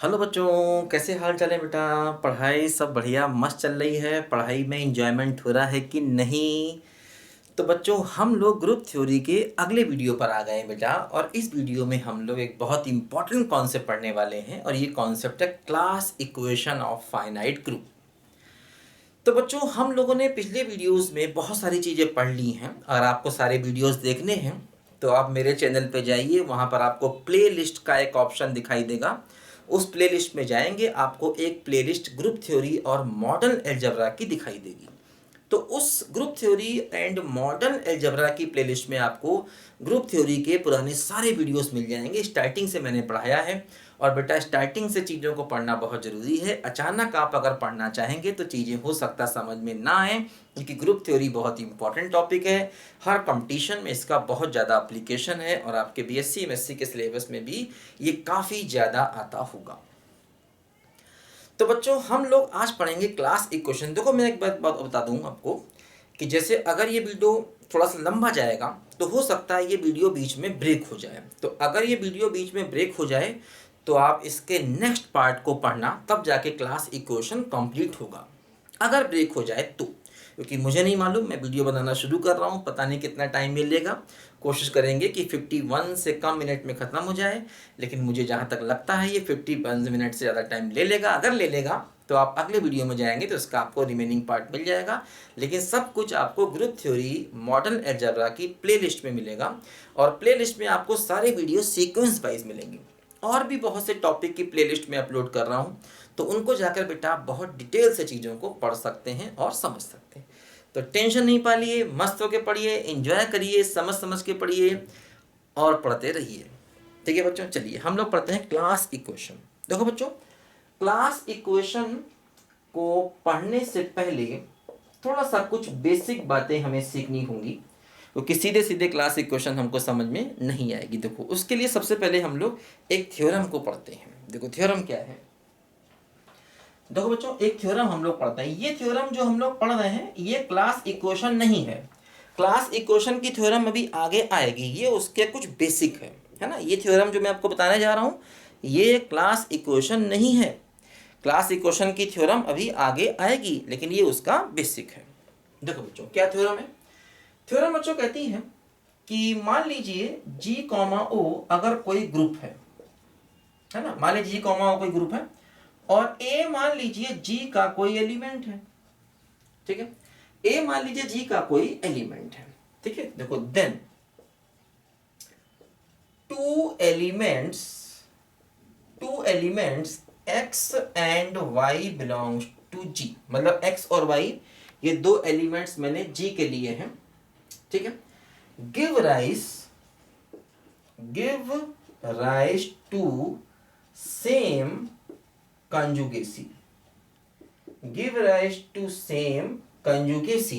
Hello बच्चों, कैसे हाल चाल है बेटा। पढ़ाई सब बढ़िया मस्त चल रही है। पढ़ाई में इंजॉयमेंट हो रहा है कि नहीं। तो बच्चों, हम लोग ग्रुप थ्योरी के अगले वीडियो पर आ गए हैं बेटा। और इस वीडियो में हम लोग एक बहुत इंपॉर्टेंट कॉन्सेप्ट पढ़ने वाले हैं और ये कॉन्सेप्ट है class equation of finite group. तो बच्चों, हम लोगों ने पिछले वीडियोस में बहुत सारी चीज़ें पढ़ ली हैं। अगर आपको सारे वीडियोस देखने हैं तो आप मेरे चैनल पे जाइए, वहाँ पर आपको प्ले लिस्ट का एक ऑप्शन दिखाई देगा। उस प्ले लिस्ट में जाएंगे, आपको एक प्ले लिस्ट ग्रुप थ्योरी और मॉडर्न अलजेब्रा की दिखाई देगी। तो उस group theory and modern algebra की प्लेलिस्ट में आपको ग्रुप थ्योरी के पुराने सारे वीडियोस मिल जाएंगे। स्टार्टिंग से मैंने पढ़ाया है और बेटा स्टार्टिंग से चीज़ों को पढ़ना बहुत ज़रूरी है। अचानक आप अगर पढ़ना चाहेंगे तो चीज़ें हो सकता समझ में ना आए, क्योंकि ग्रुप थ्योरी बहुत इंपॉर्टेंट टॉपिक है। हर कंपटीशन में इसका बहुत ज़्यादा एप्लीकेशन है और आपके बीएससी एमएससी के सिलेबस में भी ये काफ़ी ज़्यादा आता होगा। तो बच्चों, हम लोग आज पढ़ेंगे क्लास इक्वेशन। देखो, मैं एक बात बता दूं आपको कि जैसे अगर ये वीडियो थोड़ा सा लंबा जाएगा तो हो सकता है ये वीडियो बीच में ब्रेक हो जाए। तो अगर ये वीडियो बीच में ब्रेक हो जाए तो आप इसके नेक्स्ट पार्ट को पढ़ना, तब जाके क्लास इक्वेशन कंप्लीट होगा। अगर ब्रेक हो जाए तो, क्योंकि मुझे नहीं मालूम, मैं वीडियो बनाना शुरू कर रहा हूँ, पता नहीं कितना टाइम मिलेगा। कोशिश करेंगे कि 51 से कम मिनट में ख़त्म हो जाए, लेकिन मुझे जहाँ तक लगता है ये 51 मिनट से ज़्यादा टाइम ले लेगा। अगर ले लेगा तो आप अगले वीडियो में जाएंगे तो इसका आपको रिमेनिंग पार्ट मिल जाएगा। लेकिन सब कुछ आपको ग्रुप थ्योरी मॉडर्न अलजेब्रा की प्लेलिस्ट में मिलेगा और प्लेलिस्ट में आपको सारे वीडियो सीक्वेंस वाइज मिलेंगे। और भी बहुत से टॉपिक की प्लेलिस्ट में अपलोड कर रहा हूँ, तो उनको जाकर बेटा आप बहुत डिटेल से चीज़ों को पढ़ सकते हैं और समझ सकते हैं। तो टेंशन नहीं पालिए, मस्त होकर पढ़िए, एंजॉय करिए, समझ समझ के पढ़िए और पढ़ते रहिए। ठीक है बच्चों, चलिए हम लोग पढ़ते हैं क्लास इक्वेशन। देखो बच्चों, क्लास इक्वेशन को पढ़ने से पहले थोड़ा सा कुछ बेसिक बातें हमें सीखनी होंगी, क्योंकि सीधे सीधे क्लास इक्वेशन हमको समझ में नहीं आएगी। देखो, उसके लिए सबसे पहले हम लोग एक थ्योरम को पढ़ते हैं। देखो थ्योरम क्या है। देखो बच्चों, एक थ्योरम हम लोग पढ़ते हैं। ये थ्योरम जो हम लोग पढ़ रहे हैं ये क्लास इक्वेशन नहीं है। क्लास इक्वेशन की थ्योरम अभी आगे आएगी, ये उसके कुछ बेसिक है ना। ये थ्योरम जो मैं आपको बताने जा रहा हूँ ये क्लास इक्वेशन नहीं है। क्लास इक्वेशन की थ्योरम अभी आगे आएगी, लेकिन ये उसका बेसिक है। देखो बच्चों, क्या थ्योरम है। थ्योरम बच्चों कहती है कि मान लीजिए जी कॉमा ओ अगर कोई ग्रुप है ना। मान लीजिए जी कॉमा ओ कोई ग्रुप है और ए मान लीजिए जी का कोई एलिमेंट है। ठीक है, ए मान लीजिए जी का कोई एलिमेंट है। ठीक है, देखो then two elements x and y belongs to G. मतलब एक्स और वाई ये दो एलिमेंट्स मैंने जी के लिए हैं। ठीक है, give rise to same conjugacy give rise to same conjugacy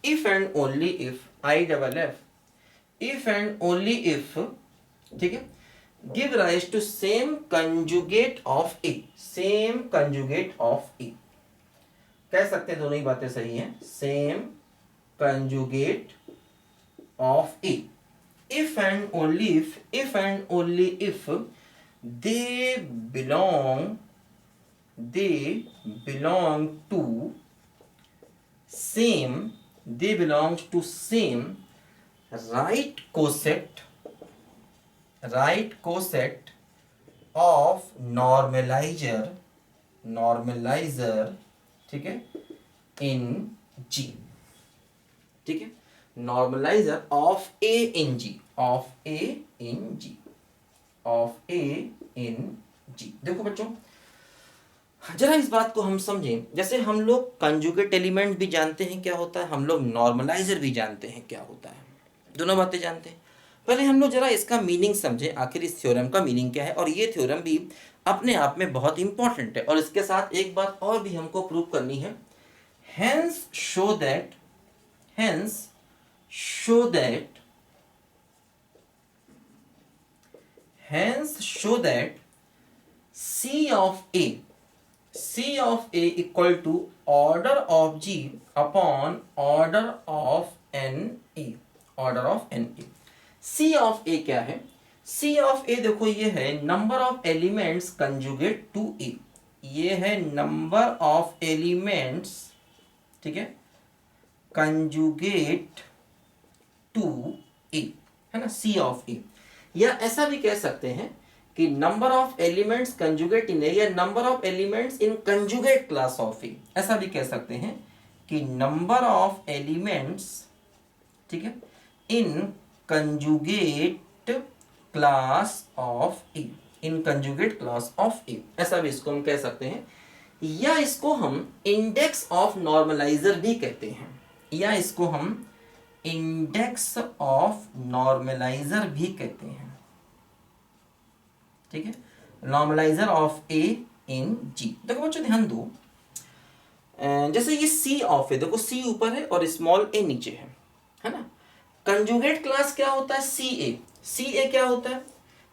if and only if if and only if, ठीक है, give rise to same conjugate of a कह सकते हैं, दोनों ही बातें सही हैं। same conjugate of a if and only if they belong to same right coset of normalizer, ठीक है, in G। ठीक है, नॉर्मलाइजर ऑफ ए इन जी। देखो बच्चों, जरा इस बात को हम समझें। जैसे हम लोग कंजुगेट एलिमेंट भी जानते हैं क्या होता है, हम लोग नॉर्मलाइजर भी जानते हैं क्या होता है, दोनों बातें जानते हैं। पहले हम लोग जरा इसका मीनिंग समझें, आखिर इस थ्योरम का मीनिंग क्या है। और ये थ्योरम भी अपने आप में बहुत इंपॉर्टेंट है और इसके साथ एक बात और भी हमको प्रूव करनी है। Hence show that C of A equal to order of G upon order of NA। C of A क्या है। सी ऑफ ए देखो ये है number of elements conjugate to A, ये है नंबर ऑफ एलिमेंट्स, ठीक है, कंजुगेट टू ए, है ना, सी ऑफ ए। या ऐसा भी कह सकते हैं कि number of elements conjugate in A, या number of elements in conjugate class of A, ऐसा भी कह सकते हैं कि नंबर ऑफ एलिमेंट्स, ठीक है, in conjugate class of A, in conjugate class of A, ऐसा भी इसको हम कह सकते हैं। या इसको हम इंडेक्स ऑफ नॉर्मलाइजर भी कहते हैं, या इसको हम इंडेक्स ऑफ नॉर्मलाइजर भी कहते हैं, ठीक है, नॉर्मलाइजर ऑफ ए इन जी। देखो बच्चों ध्यान दो, जैसे ये सी ऑफ है, देखो सी ऊपर है और स्मॉल ए नीचे है ना। कंजुगेट क्लास क्या होता है, सी ए। सी ए क्या होता है,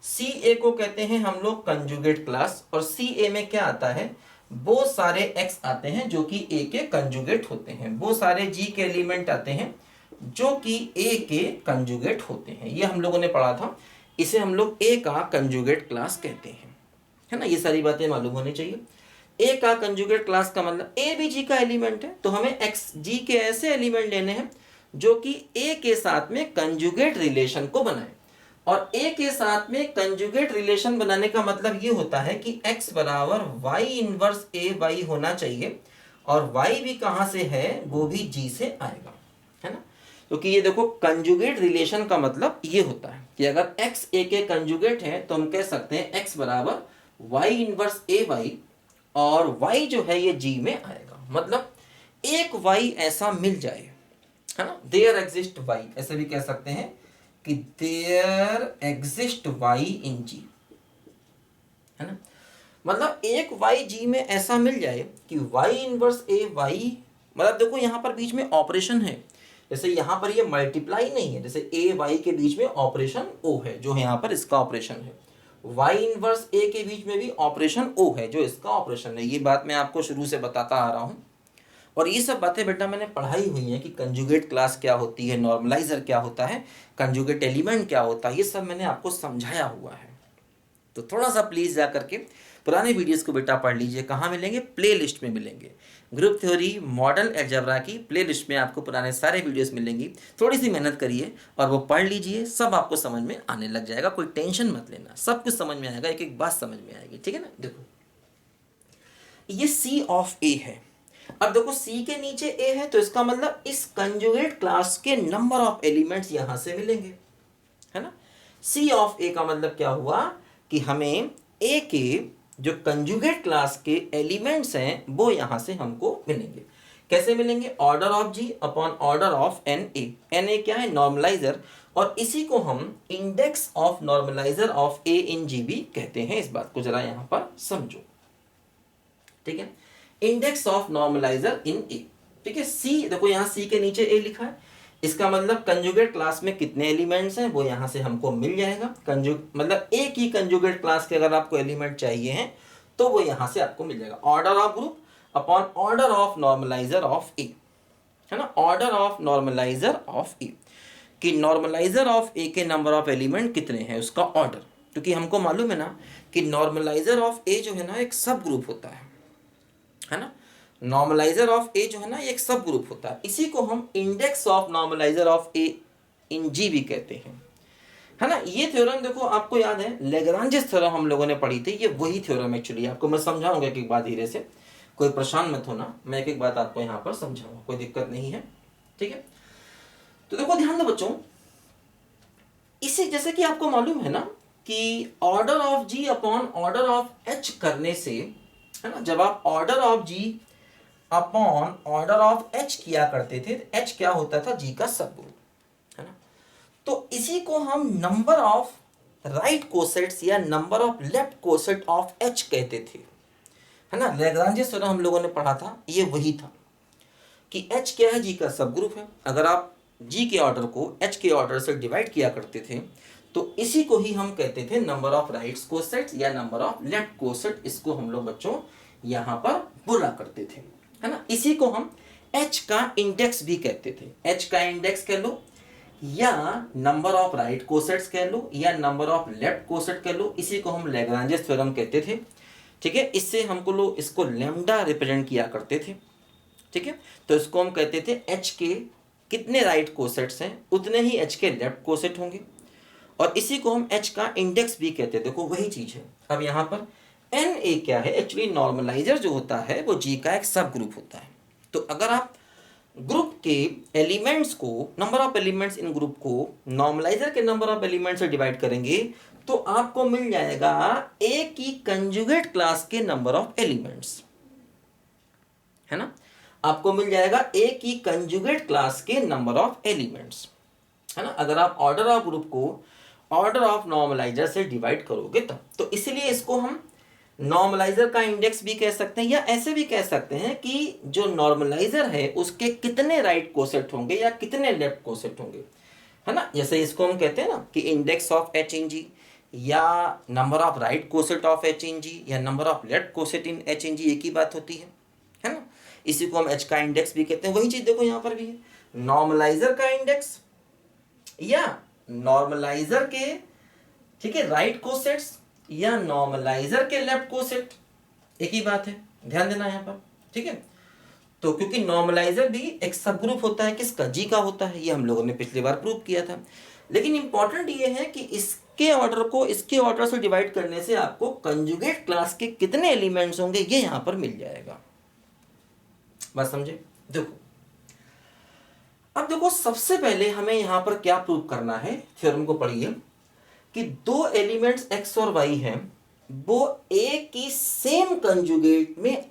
सी ए को कहते हैं हम लोग कंजुगेट क्लास, और सी ए में क्या आता है, वो सारे एक्स आते हैं जो कि ए के कंजुगेट होते हैं, वो सारे जी के एलिमेंट आते हैं जो कि ए के कंजुगेट होते हैं। ये हम लोगों ने पढ़ा था, इसे हम लोग ए का कंजुगेट क्लास कहते हैं, है ना। ये सारी बातें मालूम होनी चाहिए। ए का कंजुगेट क्लास का मतलब ए भी जी का एलिमेंट है, तो हमें एक्स जी के ऐसे एलिमेंट लेने हैं जो कि ए के साथ में कंजुगेट रिलेशन को बनाए। और ए के साथ में कंजुगेट रिलेशन बनाने का मतलब ये होता है कि x बराबर वाई इनवर्स ए वाई होना चाहिए, और y भी कहाँ से है, वो भी g से आएगा, है ना। क्योंकि ये देखो कंजुगेट रिलेशन का मतलब ये होता है कि अगर x a के कंजुगेट है तो हम कह सकते हैं x बराबर वाई इनवर्स ए वाई, और y जो है ये g में आएगा। मतलब एक y ऐसा मिल जाए, है ना, देयर एग्जिस्ट y, ऐसे भी कह सकते हैं कि there exist y in g, है ना। मतलब एक y g में ऐसा मिल जाए कि y इनवर्स ए वाई, मतलब देखो यहाँ पर बीच में ऑपरेशन है, जैसे यहाँ पर ये मल्टीप्लाई नहीं है, जैसे ए वाई के बीच में ऑपरेशन ओ है जो यहाँ पर इसका ऑपरेशन है, y इनवर्स ए के बीच में भी ऑपरेशन ओ है जो इसका ऑपरेशन है। ये बात मैं आपको शुरू से बताता आ रहा हूँ, और ये सब बातें बेटा मैंने पढ़ाई हुई हैं कि कंजुगेट क्लास क्या होती है, नॉर्मलाइजर क्या होता है, कंजुगेट एलिमेंट क्या होता है, ये सब मैंने आपको समझाया हुआ है। तो थोड़ा सा प्लीज़ जा करके पुराने वीडियोस को बेटा पढ़ लीजिए। कहाँ मिलेंगे, प्ले लिस्ट में मिलेंगे। ग्रुप थ्योरी मॉडल अलजेब्रा की प्ले लिस्ट में आपको पुराने सारे वीडियोस मिलेंगी। थोड़ी सी मेहनत करिए और वो पढ़ लीजिए, सब आपको समझ में आने लग जाएगा। कोई टेंशन मत लेना, सब कुछ समझ में आएगा, एक एक बात समझ में आएगी, ठीक है ना। देखो ये सी ऑफ ए है, अब देखो C के नीचे A है तो इसका मतलब इस कंजुगेट क्लास के नंबर ऑफ एलिमेंट्स यहां से मिलेंगे, है ना। C ऑफ A का मतलब क्या हुआ कि हमें A के जो कंजुगेट क्लास के एलिमेंट्स हैं वो यहां से हमको मिलेंगे। कैसे मिलेंगे, order of G upon order of NA। NA क्या है, नॉर्मलाइजर, और इसी को हम index of normalizer of A in G भी कहते हैं। इस बात को जरा यहां पर समझो, ठीक है। इंडेक्स ऑफ नॉर्मलाइजर इन ए, ठीक है। सी देखो यहाँ सी के नीचे ए लिखा है, इसका मतलब कंजुगेट क्लास में कितने एलिमेंट्स हैं वो यहाँ से हमको मिल जाएगा। मतलब ए की कंजुगेट क्लास के अगर आपको एलिमेंट चाहिए हैं तो वो यहाँ से आपको मिल जाएगा। Order of group upon order of normalizer of A, है ना, order of normalizer of A, कि नॉर्मलाइजर ऑफ ए के नंबर ऑफ एलिमेंट कितने हैं उसका ऑर्डर। क्योंकि हमको मालूम है ना कि नॉर्मलाइजर ऑफ ए जो है ना एक सब ग्रुप होता है ना। नॉर्मलाइजर ऑफ ए जो है ना एक सब ग्रुप होता है, इसी को हम index of normalizer of A इन जी भी कहते हैं, है ना। ये थ्योरम देखो आपको याद है, लेग्रांजेस थ्योरम हम लोगों ने पढ़ी थी, ये वही थ्योरम एक्चुअली आपको मैं समझाऊंगा एक एक बात धीरे से, कोई परेशान मत होना, मैं एक एक बात आपको यहाँ पर समझाऊंगा, कोई दिक्कत नहीं है, ठीक है। तो देखो ध्यान दो बच्चों, इसे जैसे कि आपको मालूम है ना कि order of G upon order of H करने से, है ना, जब आप order of G upon order of H किया करते थे तो एच क्या होता था, जी का सब ग्रुप, है ना। तो इसी को हम नंबर ऑफ राइट कोसेट्स या number of left coset of H कहते थे, है ना। लैग्रांजेस थ्योरम हम लोगों ने पढ़ा था, ये वही था कि एच क्या है, जी का सब ग्रुप है। अगर आप जी के ऑर्डर को एच के ऑर्डर से डिवाइड किया करते थे तो इसी को ही हम कहते थे नंबर ऑफ राइट्स कोसेट्स या नंबर ऑफ लेफ्ट कोसेट। इसको हम लोग बच्चों यहाँ पर बोला करते थे, है ना। इसी को हम एच का इंडेक्स भी कहते थे। एच का इंडेक्स कह लो, या नंबर ऑफ राइट कोसेट्स कह लो या नंबर ऑफ लेफ्ट कोसेट कह लो, इसी को हम लैग्रांजेस थ्योरम कहते थे। ठीक है, इससे हमको लोग इसको लैम्डा रिप्रेजेंट किया करते थे। ठीक है, तो इसको हम कहते थे एच के कितने राइट कोसेट्स हैं उतने ही एच के लेफ्ट कोसेट होंगे, और इसी को हम एच का इंडेक्स भी कहते हैं। देखो वही चीज है। अब यहाँ पर एन ए क्या है, एक्चुअली नॉर्मलाइजर जो होता है वो जी का एक सब ग्रुप होता है। तो अगर आप ग्रुप के एलिमेंट्स को, number of elements in group को नॉर्मलाइजर के नंबर ऑफ एलिमेंट्स से डिवाइड करेंगे तो आपको मिल जाएगा ए की कंजुगेट क्लास के नंबर ऑफ एलिमेंट्स, है ना। आपको मिल जाएगा ए की कंजुगेट क्लास के नंबर ऑफ एलिमेंट्स, है ना, अगर आप ऑर्डर ऑफ ग्रुप को ऑर्डर ऑफ नॉर्मलाइजर से डिवाइड करोगे तब। तो इसलिए इसको हम नॉर्मलाइजर का इंडेक्स भी कह सकते हैं, या ऐसे भी कह सकते हैं कि जो नॉर्मलाइजर है उसके कितने राइट कोसेट होंगे या कितने लेफ्ट कोसेट होंगे, है ना। जैसे इसको हम कहते हैं ना कि index of H in G, या number of right coset of H in G, या number of left coset in H in G, एक ही बात होती है ना। इसी को हम एच का इंडेक्स भी कहते हैं। वही चीज देखो यहाँ पर भी है, नॉर्मलाइजर का इंडेक्स या नॉर्मलाइजर के, ठीक है, राइट कोसेट्स या नॉर्मलाइजर के लेफ्ट कोसेट, एक ही बात है, ध्यान देना यहाँ पर। ठीक है, तो क्योंकि नॉर्मलाइजर भी एक सब ग्रुप होता है, किसका, जी का होता है, ये हम लोगों ने पिछली बार प्रूव किया था। लेकिन इंपॉर्टेंट ये है कि इसके ऑर्डर को इसके ऑर्डर से डिवाइड करने से आपको कंजुगेट क्लास के कितने एलिमेंट्स होंगे ये यहाँ पर मिल जाएगा। बात समझे। देखो अब देखो, सबसे पहले हमें यहाँ पर क्या प्रूव करना है, थ्योरम को पढ़िए कि दो एलिमेंट्स x और y हैं, वो a की सेम कंजुगेट में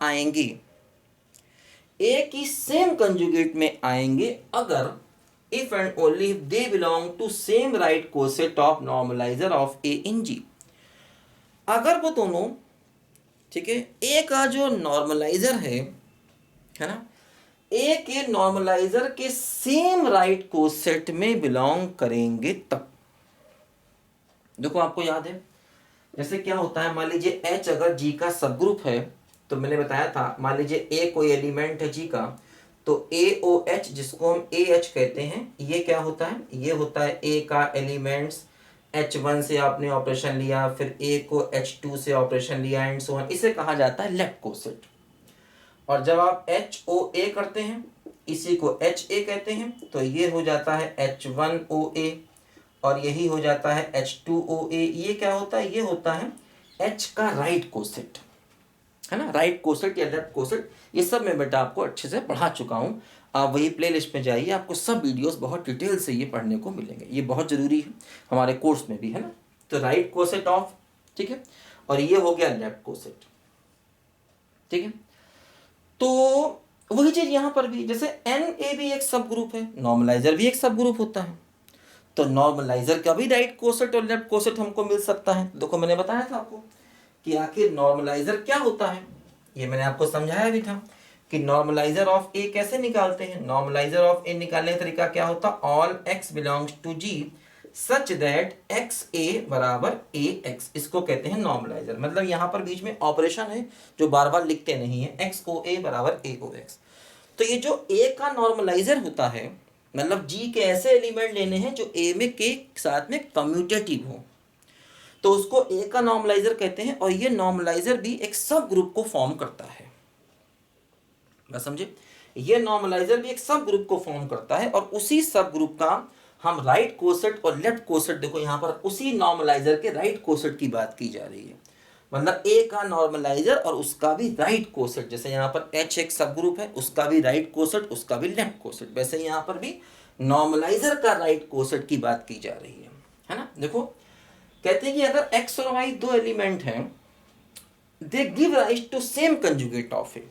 आएंगे, a की सेम कंजुगेट में आएंगे अगर if and only if they belong to same right coset of normalizer of a in g। अगर वो दोनों, ठीक है, a का जो नॉर्मलाइजर है ना, ए के नॉर्मलाइजर के सेम राइट कोसेट में बिलोंग करेंगे तब। देखो आपको याद है, जैसे क्या होता है, मान लीजिए एच अगर जी का सब ग्रुप है, तो मैंने बताया था, मान लीजिए ए कोई एलिमेंट है जी का, तो ए ओ एच जिसको हम ए एच कहते हैं, ये क्या होता है, ये होता है ए का एलिमेंट्स, H1 से आपने ऑपरेशन लिया, फिर ए को H2 से ऑपरेशन लिया एंड सो ऑन, इसे कहा जाता है लेफ्ट कोसेट। और जब आप HOA करते हैं, इसी को HA कहते हैं, तो ये हो जाता है H1OA, और यही हो जाता है H2OA। ये क्या होता है, ये होता है H का राइट कोसेट, है ना, राइट कोसेट या लेफ्ट कोसेट। ये सब मैं बेटा आपको अच्छे से पढ़ा चुका हूँ, आप वही प्लेलिस्ट में जाइए, आपको सब वीडियोस बहुत डिटेल से ये पढ़ने को मिलेंगे, ये बहुत ज़रूरी है हमारे कोर्स में भी, है ना। तो राइट कोसेट ऑफ, ठीक है, और ये हो गया लेफ्ट कोसेट, ठीक है। तो वही चीज यहां पर भी, जैसे एन ए भी एक सब ग्रुप है, नॉर्मलाइजर भी एक सब ग्रुप होता है, तो नॉर्मलाइजर का भी राइट कोसेट और लेफ्ट कोसेट हमको मिल सकता है। देखो मैंने बताया था आपको कि आखिर नॉर्मलाइजर क्या होता है, ये मैंने आपको समझाया भी था कि नॉर्मलाइजर ऑफ ए कैसे निकालते हैं। नॉर्मलाइजर ऑफ ए निकालने का तरीका क्या होता, all x belongs to G such that x A बराबर ए एक्स, इसको कहते हैं नॉर्मलाइजर। मतलब यहाँ पर बीच में ऑपरेशन है जो बार बार लिखते नहीं है, एक्स ओ ए बराबर ए ओ एक्स। तो ये जो ए का नॉर्मलाइजर होता है, मतलब जी के ऐसे एलिमेंट लेने हैं जो ए में के साथ में कम्यूटेटिव हो, तो उसको ए का नॉर्मलाइजर कहते हैं। और ये नॉर्मलाइजर भी एक सब ग्रुप को फॉर्म करता है, बस समझे, ये नॉर्मलाइजर भी एक सब ग्रुप को फॉर्म करता है, और उसी सब ग्रुप का हम राइट कोसेट और लेफ्ट कोसेट, देखो यहाँ पर उसी नॉर्मलाइजर के राइट कोसेट की बात की जा रही है, मतलब ए का नॉर्मलाइजर और उसका भी राइट कोसेट। जैसे यहाँ पर एच एक सब ग्रुप है, उसका भी राइट कोसेट, उसका भी लेफ्ट कोसेट, वैसे यहाँ पर भी नॉर्मलाइजर का राइट कोसेट की बात की जा रही है ना। देखो कहते हैं कि अगर एक्स और वाई दो एलिमेंट हैं, they give rise to same conjugate of A,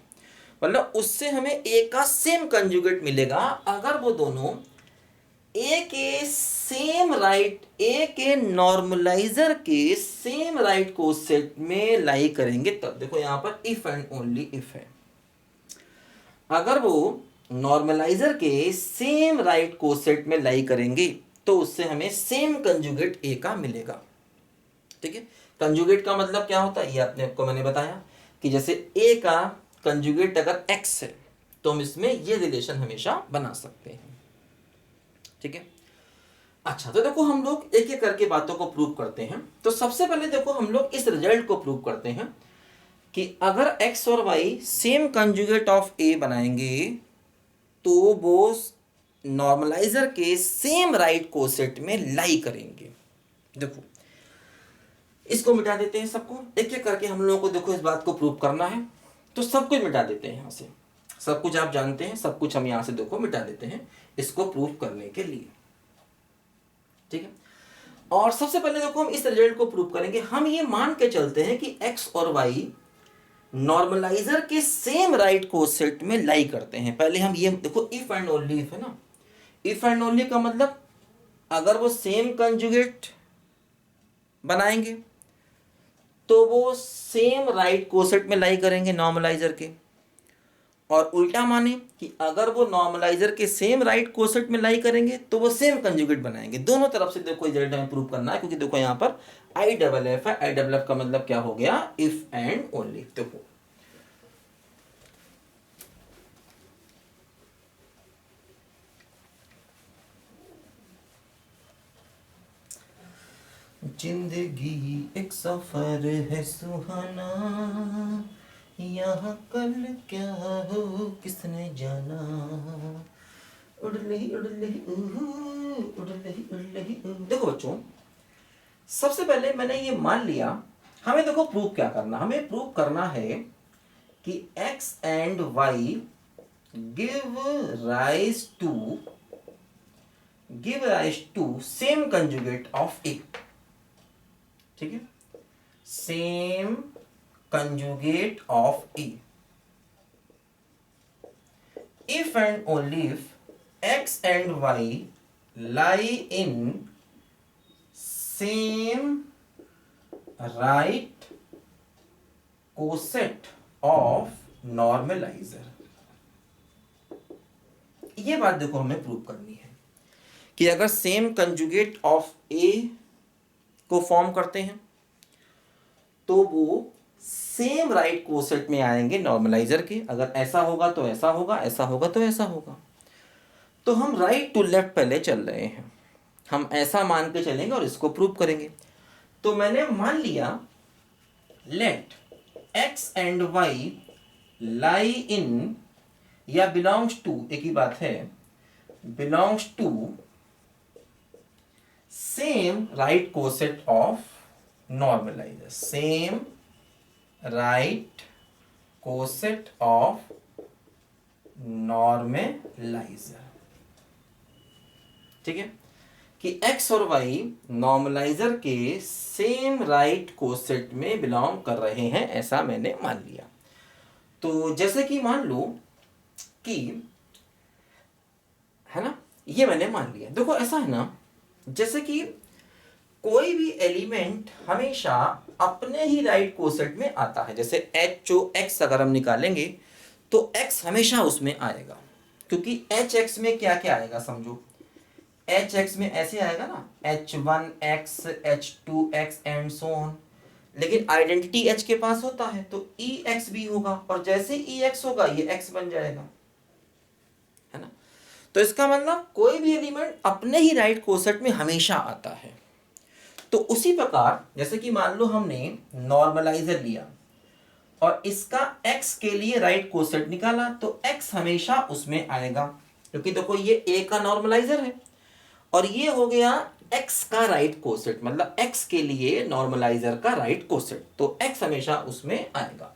मतलब उससे हमें ए का सेम कंजुगेट मिलेगा अगर वो दोनों ए के सेम राइट, ए के नॉर्मलाइजर के सेम राइट कोसेट में लाई करेंगे तब। देखो यहाँ पर इफ एंड ओनली इफ है, अगर वो नॉर्मलाइजर के सेम राइट कोसेट में लाई करेंगे तो उससे हमें सेम कंजुगेट ए का मिलेगा, ठीक है। कंजुगेट का मतलब क्या होता है, ये अपने आपको मैंने बताया कि जैसे ए का कंजुगेट अगर एक्स है तो हम इसमें ये रिलेशन हमेशा बना सकते हैं, ठीक है। अच्छा, तो देखो हम लोग एक एक करके बातों को प्रूव करते हैं। तो सबसे पहले देखो हम लोग इस रिजल्ट को प्रूव करते हैं कि अगर x और y same conjugate of a बनाएंगे तो वो नॉर्मलाइजर के सेम राइट कोसेट में लाई करेंगे। देखो इसको मिटा देते हैं, सबको एक एक करके हम लोगों को देखो इस बात को प्रूव करना है। तो सब कुछ मिटा देते हैं यहाँ से, सब कुछ आप जानते हैं, सब कुछ हम यहाँ से देखो मिटा देते हैं इसको प्रूव करने के लिए। ठीक है, और सबसे पहले देखो हम इस रिजल्ट को प्रूव करेंगे। हम ये मान के चलते हैं कि x और y नॉर्मलाइजर के सेम राइट कोसेट में लाई करते हैं। पहले हम ये देखो इफ एंड ओनली इफ है ना, इफ एंड ओनली का मतलब अगर वो सेम कंजुगेट बनाएंगे तो वो सेम राइट कोसेट में लाई करेंगे नॉर्मलाइजर के, और उल्टा माने कि अगर वो नॉर्मलाइजर के सेम राइट कोसेट में लाई करेंगे तो वो सेम कंजुगेट बनाएंगे। दोनों तरफ से देखो रिजल्ट हमें प्रूव करना है, क्योंकि देखो यहाँ पर आई डबल एफ है, आई डबल एफ का मतलब क्या हो गया, इफ एंड ओनली। देखो जिंदगी एक सफर है सुहाना, यहाँ कल क्या हो किसने जाना, उड़ लही उड़ लही उड़ लही उड़ लही। देखो बच्चों सबसे पहले मैंने ये मान लिया, हमें देखो प्रूव क्या करना, हमें प्रूव करना है कि x and y give rise to same conjugate of a। ठीक है, same conjugate of a if and only if x and y lie in same right coset of normalizer। ये बात देखो हमें प्रूव करनी है कि अगर सेम कंजुगेट ऑफ a को फॉर्म करते हैं तो वो सेम राइट कोसेट में आएंगे नॉर्मलाइजर के। अगर ऐसा होगा तो ऐसा होगा, ऐसा होगा तो ऐसा होगा। तो हम राइट टू लेफ्ट पहले चल रहे हैं, हम ऐसा मान के चलेंगे और इसको प्रूव करेंगे। तो मैंने मान लिया let x and y lie in या बिलोंग्स टू, एक ही बात है, belongs to same right coset of normalizer, same right coset of normalizer. ठीक है, कि x और y नॉर्मलाइजर के सेम राइट कोसेट में बिलोंग कर रहे हैं, ऐसा मैंने मान लिया। तो जैसे कि मान लो कि है ना, ये मैंने मान लिया। देखो ऐसा है ना, जैसे कि कोई भी एलिमेंट हमेशा अपने ही राइट कोसेट में आता है। जैसे x अगर हम निकालेंगे तो x हमेशा उसमें आएगा, क्योंकि hx में क्या क्या आएगा समझो, hx में ऐसे आएगा ना, h1x h2x and so on. लेकिन आइडेंटिटी h के पास होता है तो ex भी होगा, और जैसे ex होगा ये x बन जाएगा, है ना। तो इसका मतलब कोई भी एलिमेंट अपने ही राइट कोसेट में हमेशा आता है। तो उसी प्रकार जैसे कि मान लो हमने नॉर्मलाइजर लिया और इसका x के लिए राइट कोसेट निकाला, तो x हमेशा उसमें आएगा, क्योंकि देखो ये a का नॉर्मलाइजर है और ये हो गया x का राइट कोसेट, मतलब x के लिए नॉर्मलाइजर का राइट कोसेट, तो x हमेशा उसमें आएगा।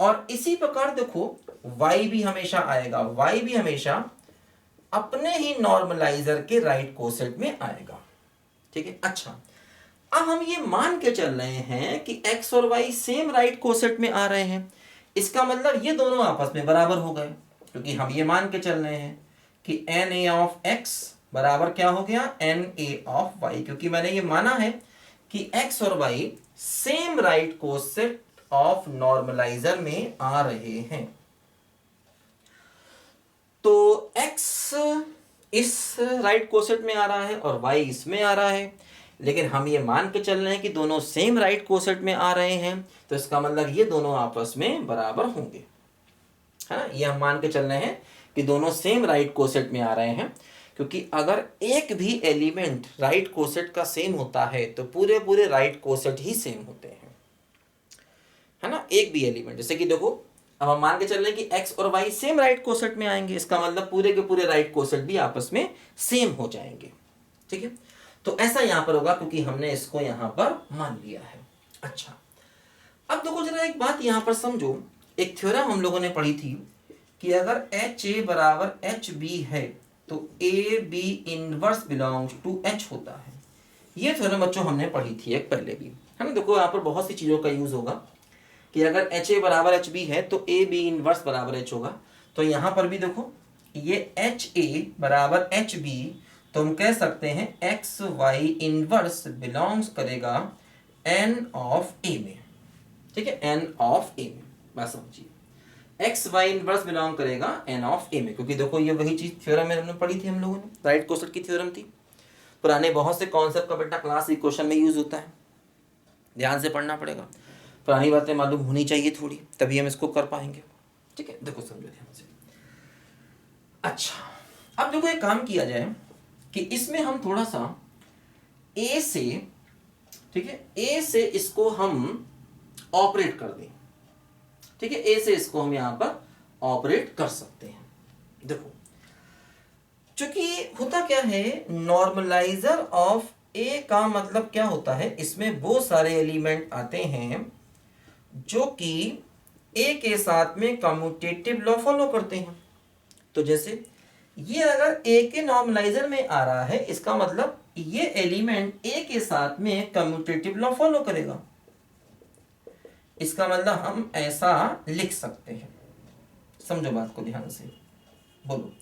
और इसी प्रकार देखो y भी हमेशा आएगा, y भी हमेशा अपने ही नॉर्मलाइजर के राइट कोसेट में आएगा। ठीक है, अच्छा अब हम ये मान के चल रहे हैं कि x और y सेम राइट कोसेट में आ रहे हैं, इसका मतलब ये दोनों आपस में बराबर हो गए, क्योंकि हम ये मान के चल रहे हैं कि na ऑफ x बराबर क्या हो गया, na ऑफ y, क्योंकि मैंने ये माना है कि x और y same right coset of normaliser में आ रहे हैं। तो x इस राइट कोसेट में आ रहा है और y इसमें आ रहा है, लेकिन हम ये मान के चल रहे हैं कि दोनों सेम राइट कोसेट में आ रहे हैं, तो इसका मतलब ये दोनों आपस में बराबर होंगे, है ना। ये हम मान के चल रहे हैं कि दोनों सेम राइट कोसेट में आ रहे हैं, क्योंकि अगर एक भी एलिमेंट राइट कोसेट का सेम होता है तो पूरे पूरे राइट कोसेट ही सेम होते हैं, है ना। एक भी एलिमेंट, जैसे कि देखो अब हम मान के चल रहे हैं कि x और y सेम राइट कोसेट में आएंगे, इसका मतलब पूरे के पूरे राइट कोसेट भी आपस में सेम हो जाएंगे, ठीक है। तो ऐसा यहां पर होगा क्योंकि हमने इसको यहां पर मान लिया है। अच्छा, अब देखो जरा एक बात यहां पर समझो, एक थ्योरम हम लोगों ने पढ़ी थी कि अगर एच ए बराबर एच बी है तो A B inverse belongs to H होता है। ये थ्योरम बच्चों हमने पढ़ी थी एक पहले भी, है ना। देखो यहाँ पर बहुत सी चीज़ों का यूज होगा कि अगर एच ए बराबर एच बी है तो ए बी इनवर्स बराबर एच होगा। तो यहाँ पर भी देखो ये एच ए बराबर एच बी, तो हम कह सकते हैं एक्स वाई इनवर्स बिलोंग्स करेगा एन ऑफ ए में, ठीक है, एन ऑफ ए में। बात समझिए, एक्स वाई इनवर्स बिलोंग करेगा एन ऑफ ए में, क्योंकि देखो ये वही चीज थ्योरम में हमने पढ़ी थी हम लोगों ने, राइट कोसेट की थ्योरम थी। पुराने बहुत से कॉन्सेप्ट का बेटा क्लास इक्वेशन में यूज होता है, ध्यान से पढ़ना पड़ेगा, पुरानी बातें मालूम होनी चाहिए थोड़ी, तभी हम इसको कर पाएंगे, ठीक है। देखो समझो ध्यान से। अच्छा, अब देखो एक काम किया जाए कि इसमें हम थोड़ा सा ए से, ठीक है, ए से इसको हम ऑपरेट कर दें, ठीक है, ए से इसको हम यहां पर ऑपरेट कर सकते हैं। देखो चूंकि होता क्या है, नॉर्मलाइजर ऑफ ए का मतलब क्या होता है, इसमें वो सारे एलिमेंट आते हैं जो कि ए के साथ में कम्यूटेटिव लॉ फॉलो करते हैं। तो जैसे ये अगर ए के नॉर्मलाइजर में आ रहा है, इसका मतलब ये एलिमेंट ए के साथ में कम्यूटेटिव लॉ फॉलो करेगा। इसका मतलब हम ऐसा लिख सकते हैं, समझो बात को ध्यान से बोलो,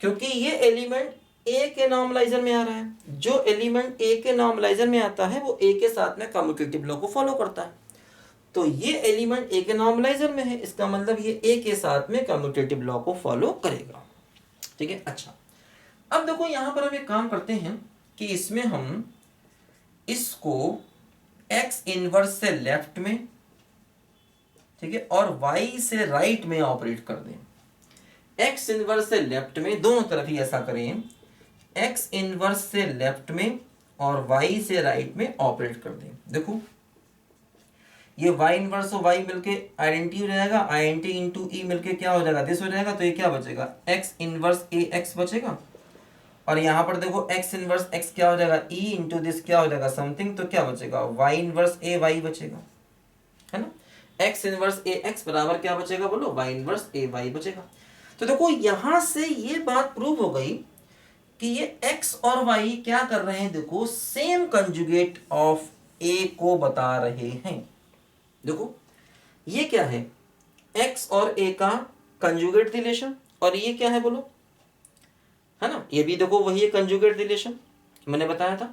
क्योंकि ये एलिमेंट ए के नॉर्मलाइजर में आ रहा है, जो एलिमेंट ए के नॉर्मलाइजर में आता है वो ए के साथ में कम्यूटेटिव लॉ को फॉलो करता है। तो ये एलिमेंट ए के नॉर्मलाइजर में है, इसका मतलब ये ए के साथ में कम्यूटेटिव लॉ को फॉलो करेगा, ठीक है। अच्छा, अब देखो यहां पर हम एक काम करते हैं कि इसमें हम इसको एक्स इनवर्स से लेफ्ट में, ठीक है, और वाई से राइट में ऑपरेट कर दें। एक्स इनवर्स से लेफ्ट में, दोनों तरफ ही ऐसा करें, एक्स इनवर्स से लेफ्ट में और वाई से राइट में ऑपरेट कर दें। देखो ये y इनवर्स और y मिलके आइडेंटिटी हो जाएगा, आइडेंटिटी इंटू ई मिलके क्या हो जाएगा, दिस हो जाएगा। तो ये क्या बचेगा, x इनवर्स ए एक्स बचेगा, और यहाँ पर देखो x इनवर्स x क्या हो जाएगा, e इंटू दिस क्या हो जाएगा समथिंग, तो क्या बचेगा y इनवर्स ए वाई बचेगा, है ना। x इनवर्स ए एक्स बराबर क्या बचेगा बोलो, y इनवर्स ए वाई बचेगा। तो देखो यहां से ये बात प्रूव हो गई कि ये x और y क्या कर रहे हैं, देखो सेम कंजुगेट ऑफ a को बता रहे हैं। देखो ये क्या है, x और a का कंजुगेट रिलेशन, और ये क्या है बोलो, है ना, ये भी देखो वही है कंजुगेट रिलेशन मैंने बताया था।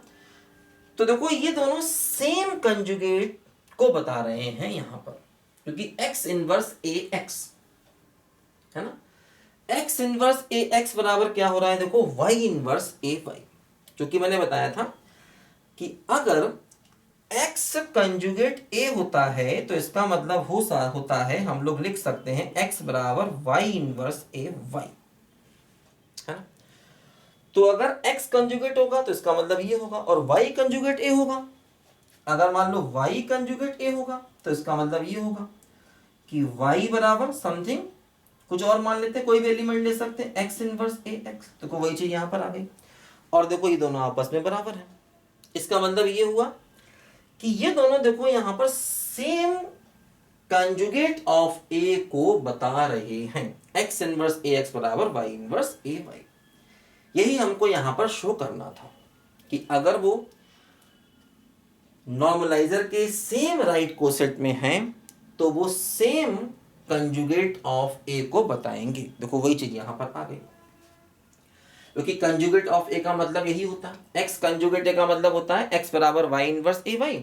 तो देखो ये दोनों सेम कंजुगेट को बता रहे हैं यहां पर, क्योंकि x इनवर्स ए एक्स, है ना, x इनवर्स ए एक्स बराबर क्या हो रहा है, देखो y इनवर्स ए वाई, क्योंकि मैंने बताया था कि अगर x कंजुगेट a होता है तो इसका मतलब होता है, हम लोग लिख सकते हैं x बराबर y इनवर्स a वाई, है ना। तो अगर x कंजुगेट होगा तो इसका मतलब ये होगा, और y कंजुगेट a होगा, अगर मान लो y कंजुगेट a होगा तो इसका मतलब ये होगा कि y बराबर समथिंग कुछ और मान लेते, कोई भी एलिमेंट ले सकते हैं, x इनवर्स a x, तो वही चीज यहां पर आ गई। और देखो ये दोनों आपस में बराबर है, इसका मतलब ये हुआ कि ये दोनों देखो यहां पर सेम कंजुगेट ऑफ ए को बता रहे हैं, x इनवर्स ए एक्स बराबर y इनवर्स ए वाई। यही हमको यहां पर शो करना था कि अगर वो नॉर्मलाइजर के सेम राइट कोसेट में हैं तो वो सेम कंजुगेट ऑफ ए को बताएंगे। देखो वही चीज यहां पर आ गई, क्योंकि कंजुगेट ऑफ ए का मतलब यही होता है, x कंजुगेट ए का मतलब होता है x बराबर y इनवर्स ए वाई,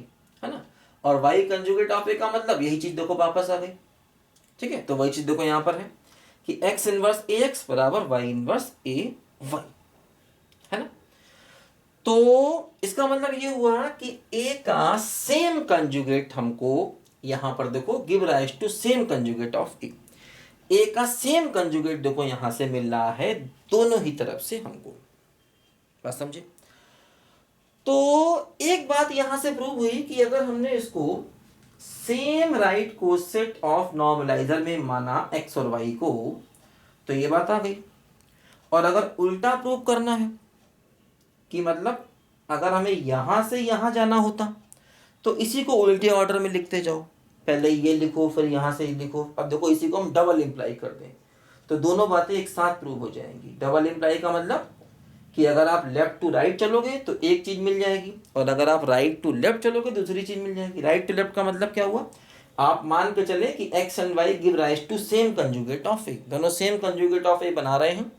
है ना, और y कंजुगेट ऑफ ए का मतलब यही चीज देखो वापस आ गई, ठीक है। तो वही चीज देखो यहां पर है कि x इनवर्स ए एक्स बराबर y इनवर्स ए वाई, है ना। तो इसका मतलब ये हुआ कि a का सेम कंजुगेट हमको यहां पर देखो give rise to same conjugate of A का सेम कंजुगेट देखो यहां से मिल रहा है दोनों ही तरफ से हमको, बात समझे। तो एक बात यहां से प्रूव हुई कि अगर हमने इसको same right coset of normaliser में माना एक्स और वाई को, तो ये बात आ गई। और अगर उल्टा प्रूव करना है कि मतलब अगर हमें यहां से यहां जाना होता तो इसी को उल्टे ऑर्डर में लिखते जाओ, पहले ये लिखो फिर यहां से लिखो। अब देखो इसी को हम डबल इंप्लाई कर दें तो दोनों बातें एक साथ प्रूव हो जाएंगी। डबल इंप्लाई का मतलब कि अगर आप लेफ्ट टू राइट चलोगे तो एक चीज मिल जाएगी, और अगर आप राइट टू लेफ्ट चलोगे दूसरी चीज मिल जाएगी। राइट टू लेफ्ट का मतलब क्या हुआ, आप मान के चले कि x and y give rise to same conjugate of A, दोनों सेम कंजुगेट ऑफ ए बना रहे हैं,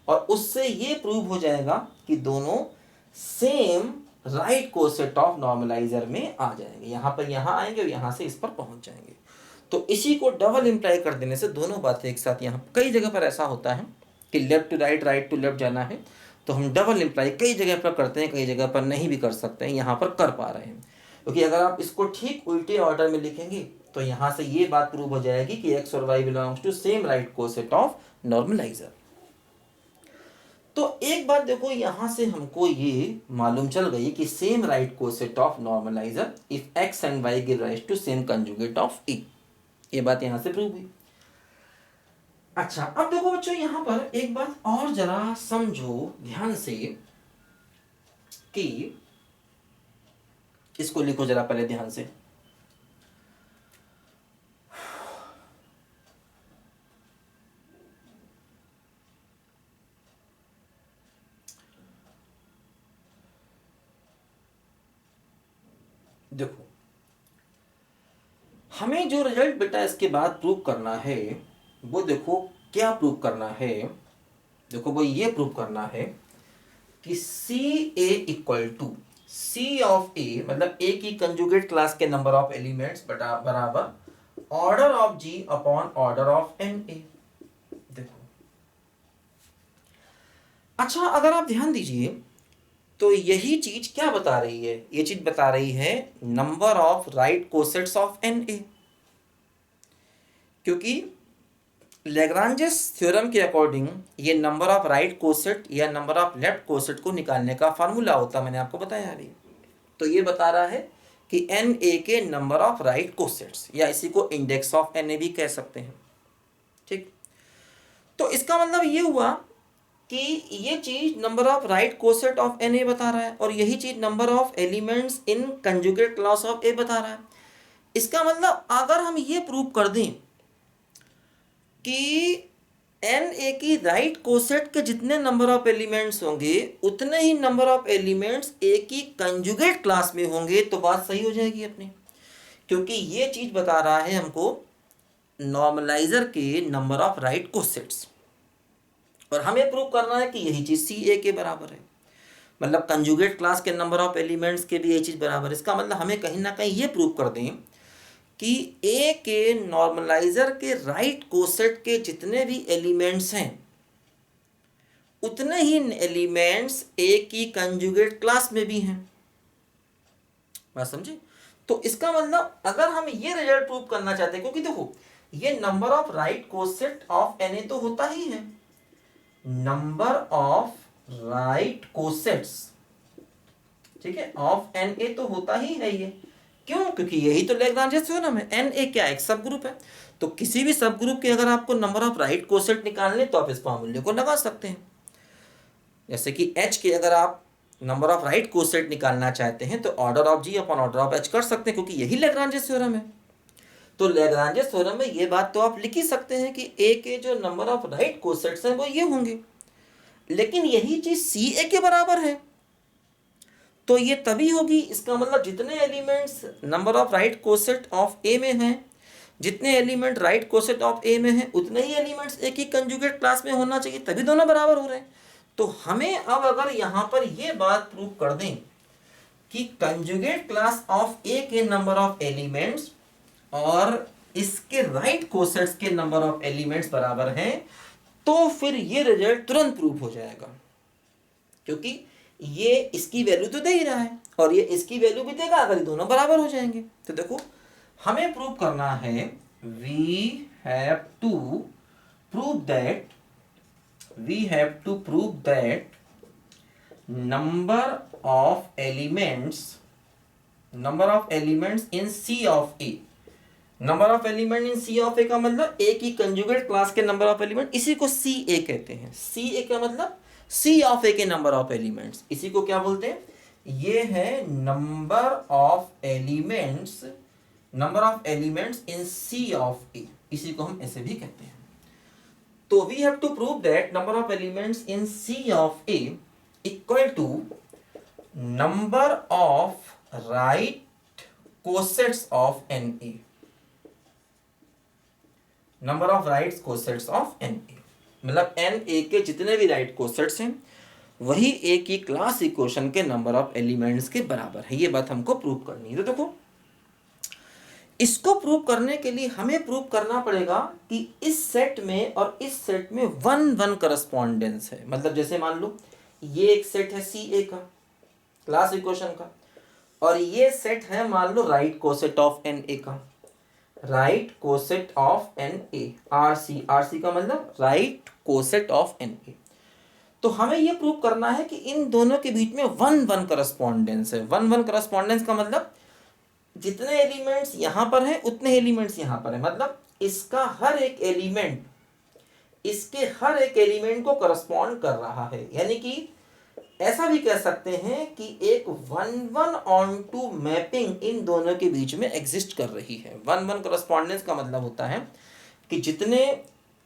और उससे ये प्रूव हो जाएगा कि दोनों same right coset of normaliser में आ जाएंगे। यहाँ पर यहाँ आएंगे और यहाँ से इस पर पहुंच जाएंगे। तो इसी को डबल इंप्लाई कर देने से दोनों बातें एक साथ, यहाँ कई जगह पर ऐसा होता है कि left to right, right to left जाना है तो हम डबल इंप्लाई कई जगह पर करते हैं, कई जगह पर नहीं भी कर सकते हैं, यहाँ पर कर पा रहे हैं। क्योंकि अगर आप इसको ठीक उल्टे ऑर्डर में लिखेंगे तो यहाँ से ये बात प्रूव हो जाएगी कि एक्स और Y belongs to same right coset of normalizer. तो एक बात देखो यहां से हमको ये मालूम चल गई कि same right coset of normalizer if x and y give rise to same conjugate of E, ये बात यहां से प्रूव हुई। अच्छा अब देखो बच्चों यहां पर एक बात और जरा समझो ध्यान से कि इसको लिखो जरा पहले ध्यान से। देखो हमें जो रिजल्ट बेटा इसके बाद प्रूव करना है वो देखो क्या प्रूव करना है। देखो वो ये प्रूव करना है कि C A equal to C of A, मतलब ए की कंजुगेट क्लास के नंबर ऑफ एलिमेंट्स बराबर order of G upon order of N A. देखो अच्छा अगर आप ध्यान दीजिए तो यही चीज क्या बता रही है, ये चीज बता रही है number of right cosets of N A. क्योंकि लैग्रांजेस थ्योरम के अकॉर्डिंग ये नंबर ऑफ राइट कोसेट या नंबर ऑफ लेफ्ट कोसेट को निकालने का फार्मूला होता, मैंने आपको बताया अभी। तो ये बता रहा है कि एन ए के नंबर ऑफ राइट कोसेट्स, या इसी को इंडेक्स ऑफ एन ए भी कह सकते हैं। ठीक, तो इसका मतलब ये हुआ कि ये चीज number of right coset of N A बता रहा है, और यही चीज number of elements in conjugate class of A बता रहा है। इसका मतलब अगर हम ये प्रूव कर दें कि एन ए की राइट कोसेट के जितने नंबर ऑफ एलिमेंट्स होंगे उतने ही नंबर ऑफ एलिमेंट्स ए की कंजुगेट क्लास में होंगे, तो बात सही हो जाएगी अपनी। क्योंकि ये चीज बता रहा है हमको नॉर्मलाइजर के नंबर ऑफ राइट कोसेट्स, और हमें प्रूव करना है कि यही चीज सी ए के बराबर है, मतलब कंजुगेट क्लास के नंबर ऑफ एलिमेंट्स के भी यही चीज बराबर है। इसका मतलब हमें कहीं ना कहीं ये प्रूव कर दें कि ए के नॉर्मलाइजर के राइट कोसेट के जितने भी एलिमेंट्स हैं उतने ही एलिमेंट्स ए की कंजुगेट क्लास में भी हैं। बात समझे। तो इसका मतलब अगर हम ये रिजल्ट प्रूव करना चाहते हैं, क्योंकि देखो ये number of right coset of N A तो होता ही है, नंबर ऑफ राइट कोसेट्स, ठीक है, ऑफ एन ए तो होता ही है ये। क्यों? क्योंकि यही तो लैग्रांजेस थ्योरम है। एन ए क्या है? एक सब ग्रुप है। तो किसी भी सब ग्रुप के अगर आपको नंबर ऑफ राइट कोसेट निकालने तो आप इस फार्मूले को लगा सकते हैं। जैसे कि एच के अगर आप नंबर ऑफ राइट कोसेट निकालना चाहते हैं तो order of G upon order of H कर सकते हैं, क्योंकि यही लैग्रांजेस थ्योरम है। तो लैग्रांजेस थ्योरम में ये बात तो आप लिख ही सकते हैं कि ए के जो नंबर ऑफ राइट कोसेट्स हैं वो ये होंगे, लेकिन यही चीज सी ए के बराबर है तो ये तभी होगी। इसका मतलब जितने elements number of right coset of A में हैं, जितने element right coset of A में हैं उतने ही एलिमेंट्स ए की कंजुगेट क्लास में होना चाहिए, तभी दोनों बराबर हो रहे हैं। तो हमें अब अगर यहाँ पर ये बात प्रूव कर दें कि कंजुगेट क्लास ऑफ ए के नंबर ऑफ एलिमेंट्स और इसके राइट कोसेट्स के नंबर ऑफ एलिमेंट्स बराबर हैं, तो फिर ये रिजल्ट तुरंत प्रूव हो जाएगा, क्योंकि ये इसकी वैल्यू तो दे ही रहा है और ये इसकी वैल्यू भी देगा अगर ये दोनों बराबर हो जाएंगे। तो देखो हमें प्रूव करना है, we have to prove that number of elements in C of A. Number of element in C of A का मतलब ए की कंजुगेट क्लास के नंबर ऑफ एलिमेंट, इसी को सी ए कहते हैं। सी ए का मतलब सी ऑफ ए के नंबर ऑफ एलिमेंट्स, इसी को क्या बोलते हैं? ये है number of elements in C of A, इसी को हम ऐसे भी कहते हैं। तो we have to prove that number of elements in C of A equal to number of right cosets of N A. Number of right cosets of N A मतलब N ए के जितने भी राइट कोसेट्स हैं वही ए की class equation के number of elements के बराबर है। ये बात हमको प्रूव करनी है। तो देखो, इसको प्रूव करने के लिए हमें प्रूव करना पड़ेगा कि इस सेट में और इस सेट में 1-1 करस्पॉन्डेंस है। मतलब जैसे मान लो ये एक सेट है सी ए का क्लास इक्वेशन का, और ये सेट है मान लो right coset of N A का, right coset of N A, R C का मतलब right coset of N A. तो हमें यह प्रूव करना है कि इन दोनों के बीच में 1-1 करस्पॉन्डेंस है। 1-1 करस्पॉन्डेंस का मतलब जितने एलिमेंट्स यहां पर हैं उतने एलिमेंट्स यहां पर हैं, मतलब इसका हर एक एलिमेंट इसके हर एक एलिमेंट को करस्पॉन्ड कर रहा है। यानी कि ऐसा भी कह सकते हैं कि एक 1-1 ऑन-टू मैपिंग इन दोनों के बीच में एग्जिस्ट कर रही है। 1-1 करस्पॉन्डेंस का मतलब होता है कि जितने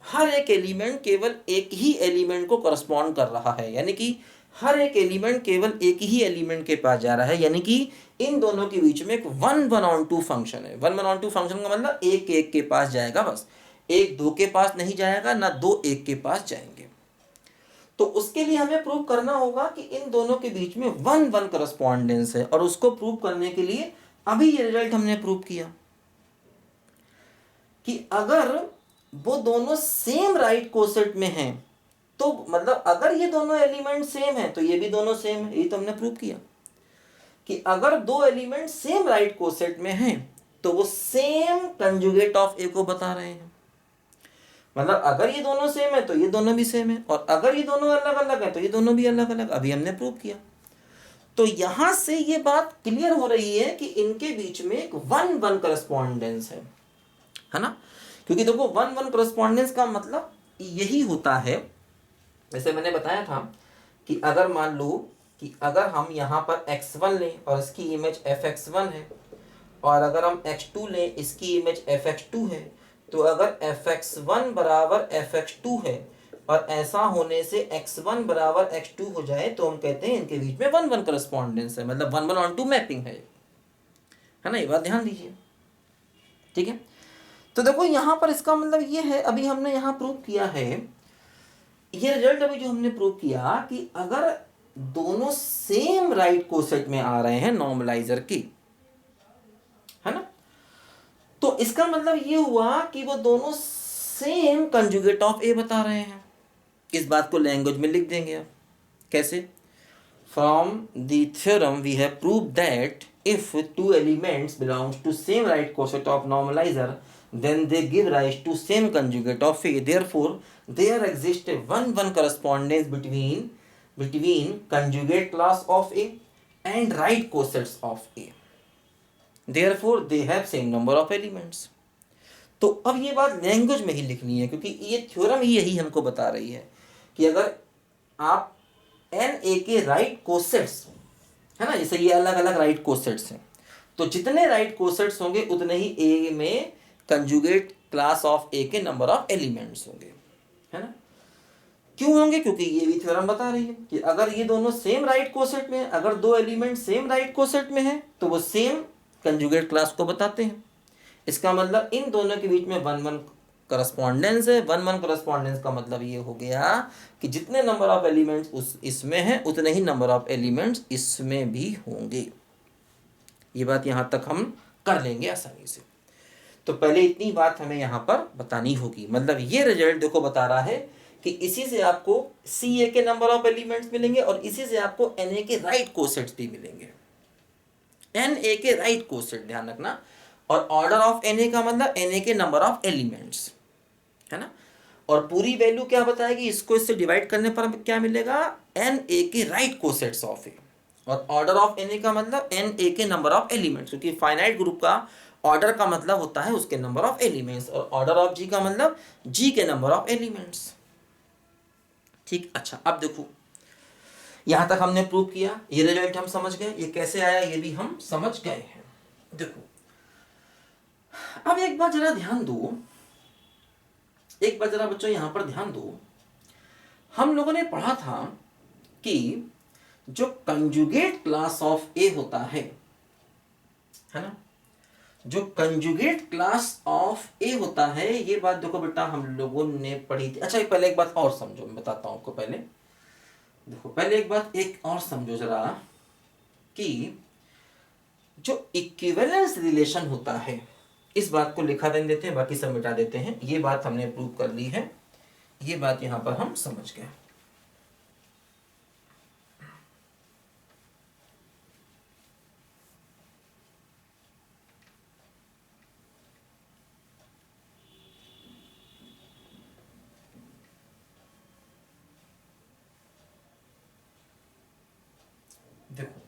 हर एक एलिमेंट केवल एक ही एलिमेंट को करस्पॉन्ड कर रहा है, यानी कि हर एक एलिमेंट केवल एक ही एलिमेंट के पास जा रहा है, यानी कि इन दोनों के बीच में एक 1-1 ऑन-टू फंक्शन है। 1-1 ऑन-टू फंक्शन का मतलब एक एक के पास जाएगा, बस एक दो के पास नहीं जाएगा, ना दो एक के पास जाएंगे। तो उसके लिए हमें प्रूव करना होगा कि इन दोनों के बीच में 1-1 करस्पॉन्डेंस है, और उसको प्रूव करने के लिए अभी ये रिजल्ट हमने प्रूव किया कि अगर वो दोनों सेम राइट कोसेट में हैं, तो मतलब अगर ये दोनों एलिमेंट सेम हैं तो ये भी दोनों सेम है। ये तो हमने प्रूव किया कि अगर दो एलिमेंट सेम राइट कोसेट में हैं तो वो सेम कंजुगेट ऑफ ए को बता रहे हैं। मतलब अगर ये दोनों सेम है तो ये दोनों भी सेम है, और अगर ये दोनों अलग अलग है तो ये दोनों भी अलग अलग। अभी हमने प्रूव किया। तो यहां से ये बात क्लियर हो रही है कि इनके बीच में एक 1-1 करस्पॉन्डेंस है ना। क्योंकि देखो 1-1 करस्पॉन्डेंस का मतलब यही होता है, जैसे मैंने बताया था कि अगर मान लो कि अगर हम यहाँ पर x1 लें और इसकी इमेज fx1 है, और अगर हम x2 लें इसकी इमेज fx2 है, तो अगर fx1 बराबर fx2 है और ऐसा होने से x1 बराबर x2 हो जाए तो हम कहते हैं इनके बीच में 1-1 करस्पॉन्डेंस है, मतलब 1-1 ऑन-टू मैपिंग है ना। ये बात ध्यान दीजिए, ठीक है। तो देखो यहाँ पर इसका मतलब ये है, अभी हमने यहाँ प्रूव किया है, ये रिजल्ट अभी जो हमने प्रूव किया कि अगर दोनों सेम राइट कोसेट में आ रहे हैं नॉर्मलाइजर की, है ना, तो इसका मतलब ये हुआ कि वो दोनों सेम कंजुगेट ऑफ ए बता रहे हैं। इस बात को लैंग्वेज में लिख देंगे आप। कैसे? From the theorem we have prove that if two elements belongs to same right coset of normalizer then they give rise to same conjugate of a, therefore there exists a 1-1 correspondence between conjugate class of a and right cosets of a, therefore they have same number of elements। तो अब ये बात language में ही लिखनी है, क्योंकि ये theorem ही यही हमको बता रही है कि अगर आप एन ए के राइट कोसेट्स, है ना, जैसे ये अलग अलग राइट कोसेट्स हैं, तो जितने राइट कोसेट्स होंगे उतने ही ए में कंजुगेट क्लास ऑफ ए के नंबर ऑफ एलिमेंट्स होंगे, है ना। क्यों होंगे? क्योंकि ये भी थ्योरम बता रही है कि अगर ये दोनों सेम राइट कोसेट में, अगर दो एलिमेंट सेम राइट कोसेट में हैं तो वो सेम कंजुगेट क्लास को बताते हैं। इसका मतलब इन दोनों के बीच में 1-1 करस्पॉन्डेंस है। 1-1 करस्पॉन्डेंस का मतलब ये हो गया कि जितने नंबर ऑफ एलिमेंट्स इसमें हैं उतने ही नंबर ऑफ एलिमेंट्स इसमें भी होंगे। ये बात यहाँ तक हम कर लेंगे आसानी से। तो पहले इतनी बात हमें यहाँ पर बतानी होगी। मतलब ये रिजल्ट देखो बता रहा है कि इसी से आपको सी ए के नंबर ऑफ एलिमेंट्स मिलेंगे और इसी से आपको एन ए के राइट कोसेट्स भी मिलेंगे। एन ए के राइट कोसेट ध्यान रखना, और ऑर्डर ऑफ एन ए का मतलब एन ए के नंबर ऑफ एलिमेंट्स, है ना। और पूरी वैल्यू क्या बताएगी? इसको इससे डिवाइड करने पर क्या मिलेगा? एन ए के राइट कोसेट्स ऑफ ए, और ऑर्डर ऑफ एन ए का मतलब एन ए के नंबर ऑफ एलिमेंट्स, क्योंकि फाइनाइट ग्रुप का ऑर्डर का मतलब होता है उसके नंबर ऑफ एलिमेंट्स, और ऑर्डर ऑफ जी का मतलब जी के नंबर ऑफ एलिमेंट्स। ठीक, अच्छा अब देखो यहां तक हमने प्रूव किया, ये रिजल्ट हम समझ गए, ये कैसे आया ये भी हम समझ गए हैं। देखो अब एक बार जरा ध्यान दो, एक बार जरा बच्चों यहां पर ध्यान दो, हम लोगों ने पढ़ा था कि जो कंजुगेट क्लास ऑफ ए होता है ना, जो कंजुगेट क्लास ऑफ ए होता है, ये बात देखो बेटा हम लोगों ने पढ़ी थी। अच्छा पहले एक बात और समझो, मैं बताता हूं आपको, पहले देखो पहले एक बात एक और समझो जरा, कि जो इक्विवेलेंस रिलेशन होता है, इस बात को लिखा देते हैं, बाकी सब मिटा देते हैं, ये बात हमने प्रूव कर ली है, ये बात यहां पर हम समझ गए। देखो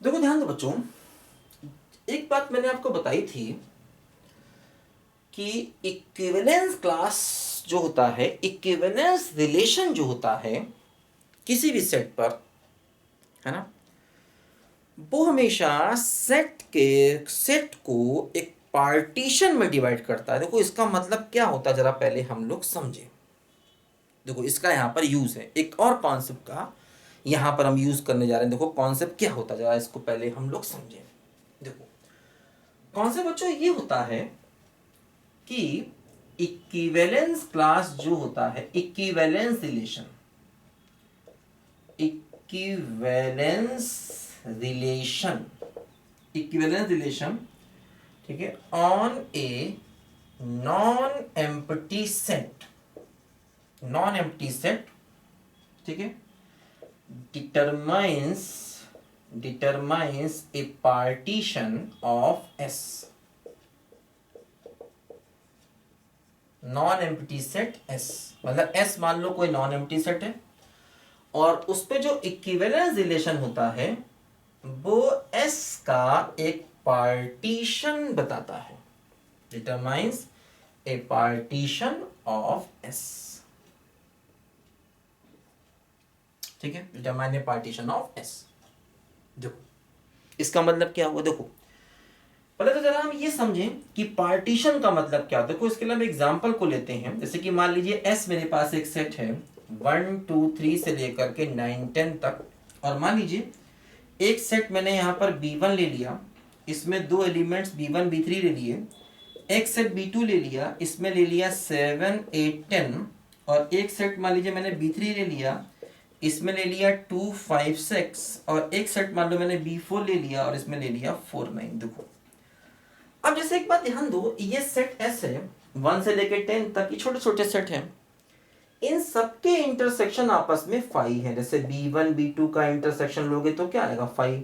देखो ध्यान दो बच्चों, एक बात मैंने आपको बताई थी कि इक्विवेलेंस क्लास जो होता है, इक्विवेलेंस रिलेशन जो होता है किसी भी सेट पर, है ना, वो हमेशा सेट को एक पार्टीशन में डिवाइड करता है। देखो इसका मतलब क्या होता है जरा पहले हम लोग समझे। देखो इसका यहाँ पर यूज है, एक और कॉन्सेप्ट का यहाँ पर हम यूज करने जा रहे हैं। देखो कॉन्सेप्ट क्या होता है जरा इसको पहले हम लोग समझे। देखो कॉन्सेप्ट बच्चों ये होता है कि इक्विवेलेंस क्लास जो होता है, इक्विवेलेंस रिलेशन, इक्विवेलेंस रिलेशन ठीक है, on a non empty set, ठीक है, determines a partition of S, non empty set S, मतलब S मान लो कोई नॉन एम्प्टी सेट है, और उस पे जो इक्विवेलेंस रिलेशन होता है वो S का एक पार्टीशन बताता है, determines A partition of S, ठीक है, determine A partition of S। देखो इसका मतलब क्या हुआ, देखो पहले तो जरा हम ये समझें कि पार्टीशन का मतलब क्या। देखो इसके लिए हम एग्जांपल को लेते हैं, जैसे कि मान लीजिए S मेरे पास एक सेट है 1 2 3 से लेकर के 9 10 तक, और मान लीजिए एक सेट मैंने यहाँ पर B1 ले लिया, इसमें दो एलिमेंट्स B1 B3 ले लिए, एक सेट B2 ले लिया, इसमें ले लिया 7 8 10, और एक सेट मान लीजिए मैंने B3 ले लिया, इसमें ले लिया 2 5 6, और एक सेट मान लो मैंने B4 ले लिया और इसमें ले लिया 4 9। देखो अब जैसे एक बात ध्यान दो, ये सेट S है 1 से लेकर 10 तक, ये छोटे छोटे सेट हैं, इन सबके इंटरसेक्शन आपस में 5 है। जैसे B1 B2 का इंटरसेक्शन लोगे तो क्या आएगा 5,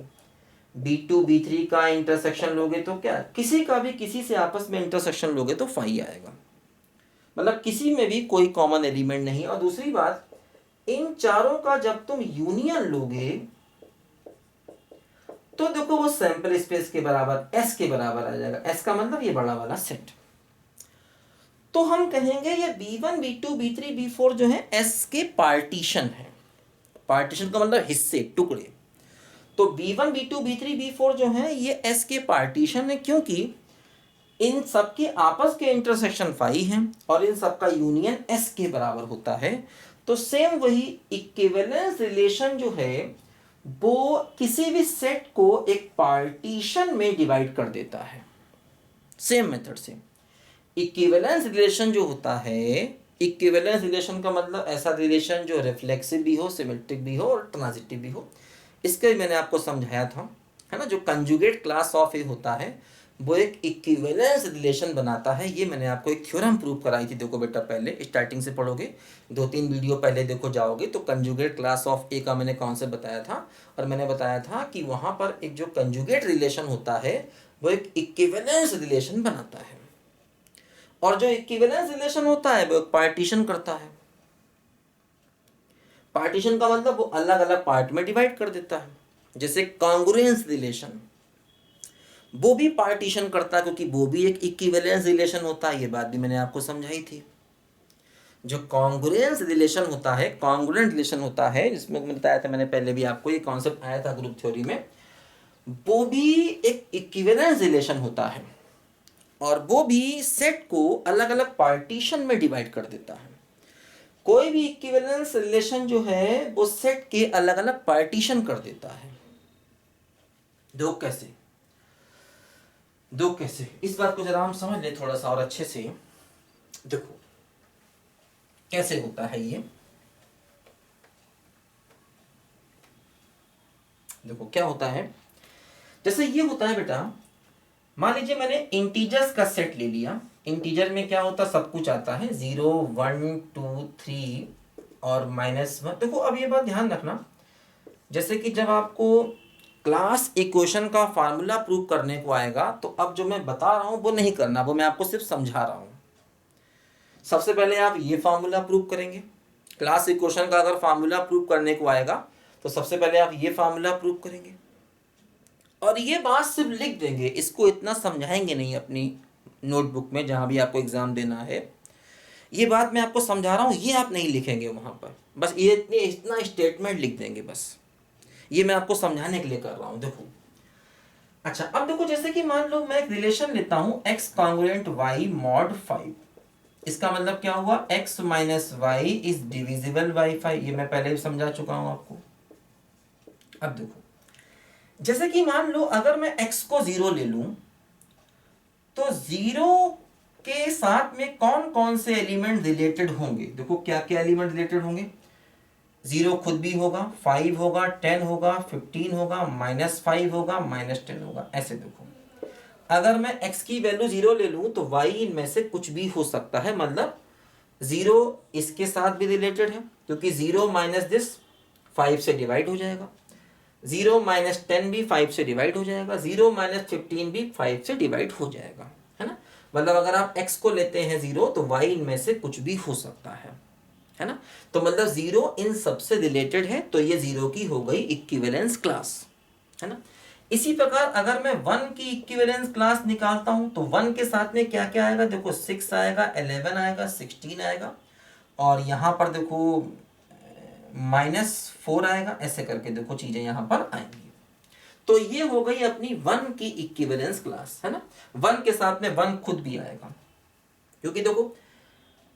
B2 B3 का इंटरसेक्शन लोगे तो क्या, किसी का भी किसी से आपस में इंटरसेक्शन लोगे तो 5 आएगा, मतलब किसी में भी कोई कॉमन एलिमेंट नहीं। और दूसरी बात, इन चारों का जब तुम यूनियन लोगे तो देखो वो सैंपल स्पेस के बराबर S के बराबर आ जाएगा, S का मतलब ये बड़ा वाला सेट। तो हम कहेंगे ये B1 B2 B3 B4 जो है S के पार्टीशन है, पार्टीशन का मतलब हिस्से टुकड़े, तो B1 B2 B3 B4 जो है ये S के पार्टीशन है, क्योंकि इन सबके आपस के इंटरसेक्शन 5 हैं और इन सबका यूनियन S के बराबर होता है। तो सेम वही इक्विवेलेंस रिलेशन जो है वो किसी भी सेट को एक पार्टीशन में डिवाइड कर देता है। सेम मेथड से इक्विवेलेंस रिलेशन जो होता है, इक्विवेलेंस रिलेशन का मतलब ऐसा रिलेशन जो रिफ्लेक्सिव भी हो, सिमेट्रिक भी हो और ट्रांजिटिव भी हो। इसके मैंने आपको समझाया था, है ना, जो कंजुगेट क्लास ऑफ ए होता है वो एक इक्विवेलेंस रिलेशन बनाता है। ये मैंने आपको एक थ्योरम प्रूव कराई थी। देखो बेटा, पहले स्टार्टिंग से पढ़ोगे, 2-3 वीडियो पहले देखो जाओगे तो कंजुगेट क्लास ऑफ ए का मैंने कॉन्सेप्ट बताया था, और मैंने बताया था कि वहाँ पर एक जो कंजुगेट रिलेशन होता है वो एक इक्विवेलेंस रिलेशन बनाता है, और जो इक्विवेलेंस रिलेशन होता है वो एक पार्टीशन करता है। पार्टीशन का मतलब वो अलग अलग पार्ट में डिवाइड कर देता है। जैसे कॉन्ग्रुएंस रिलेशन, वो भी पार्टीशन करता है क्योंकि वो भी एक इक्विवेलेंस रिलेशन होता है। ये बात भी मैंने आपको समझाई थी। जो कॉन्ग्रुएंस रिलेशन होता है, कॉन्ग्रुएंट रिलेशन होता है, जिसमें मैंने बताया था, मैंने पहले भी आपको ये कॉन्सेप्ट आया था ग्रुप थ्योरी में, वो भी एक इक्विवेलेंस रिलेशन होता है, और वो भी सेट को अलग अलग पार्टीशन में डिवाइड कर देता है। कोई भी इक्विवेलेंस रिलेशन जो है वो सेट के अलग अलग पार्टीशन कर देता है। दो कैसे, इस बात को जरा हम समझ लें थोड़ा सा और अच्छे से। देखो कैसे होता है ये, देखो क्या होता है। जैसे ये होता है बेटा, मान लीजिए मैंने इंटीजर्स का सेट ले लिया। इंटीजर में क्या होता है, सब कुछ आता है, 0, 1, 2, 3 और -1। देखो अब ये बात ध्यान रखना, जैसे कि जब आपको क्लास इक्वेशन का फार्मूला प्रूव करने को आएगा, तो अब जो मैं बता रहा हूं वो नहीं करना, वो मैं आपको सिर्फ समझा रहा हूं। सबसे पहले आप ये फार्मूला प्रूव करेंगे। क्लास इक्वेशन का अगर फार्मूला प्रूव करने को आएगा तो सबसे पहले आप ये फार्मूला प्रूव करेंगे, और ये बात सिर्फ लिख देंगे, इसको इतना समझाएंगे नहीं अपनी नोटबुक में जहां भी आपको एग्जाम देना है। ये बात मैं आपको समझा रहा हूँ, ये आप नहीं लिखेंगे वहां पर, बस ये इतना स्टेटमेंट लिख देंगे बस। ये मैं आपको समझाने के लिए कर रहा हूँ। देखो अच्छा, अब देखो जैसे कि मान लो मैं एक रिलेशन लेता हूँ x कॉन्ग्रुएंट y mod 5। इसका मतलब क्या हुआ, x minus y is divisible by 5। ये मैं पहले भी समझा चुका हूं आपको। अब देखो, जैसे कि मान लो अगर मैं x को 0 ले लूं, तो 0 के साथ में कौन कौन से एलिमेंट रिलेटेड होंगे। देखो क्या क्या एलिमेंट रिलेटेड होंगे, 0 खुद भी होगा, 5 होगा, 10 होगा, 15 होगा, -5 होगा, -10 होगा। ऐसे देखो, अगर मैं x की वैल्यू 0 ले लूं तो y इनमें से कुछ भी हो सकता है। मतलब 0 इसके साथ भी रिलेटेड है, क्योंकि 0 माइनस दिस 5 से डिवाइड हो जाएगा, 0 माइनस 10 भी 5 से डिवाइड हो जाएगा, 0 माइनस 15 भी 5 से डिवाइड हो जाएगा, है ना। मतलब अगर आप x को लेते हैं 0 तो y इनमें से कुछ भी हो सकता है ना। तो मतलब 0 इन सबसे रिलेटेड है, तो ये 0 की हो गई इक्विवेलेंस क्लास, है ना। इसी प्रकार अगर मैं 1 की इक्विवेलेंस क्लास निकालता हूं तो 1 के साथ में क्या क्या आएगा, देखो 6 आएगा, 11 आएगा, 16 आएगा, और यहां पर देखो -4 आएगा। ऐसे करके देखो चीजें यहां पर आएंगी। तो ये हो गई अपनी 1 की इक्विवेलेंस क्लास, है ना। 1 के साथ में 1 खुद भी आएगा, क्योंकि देखो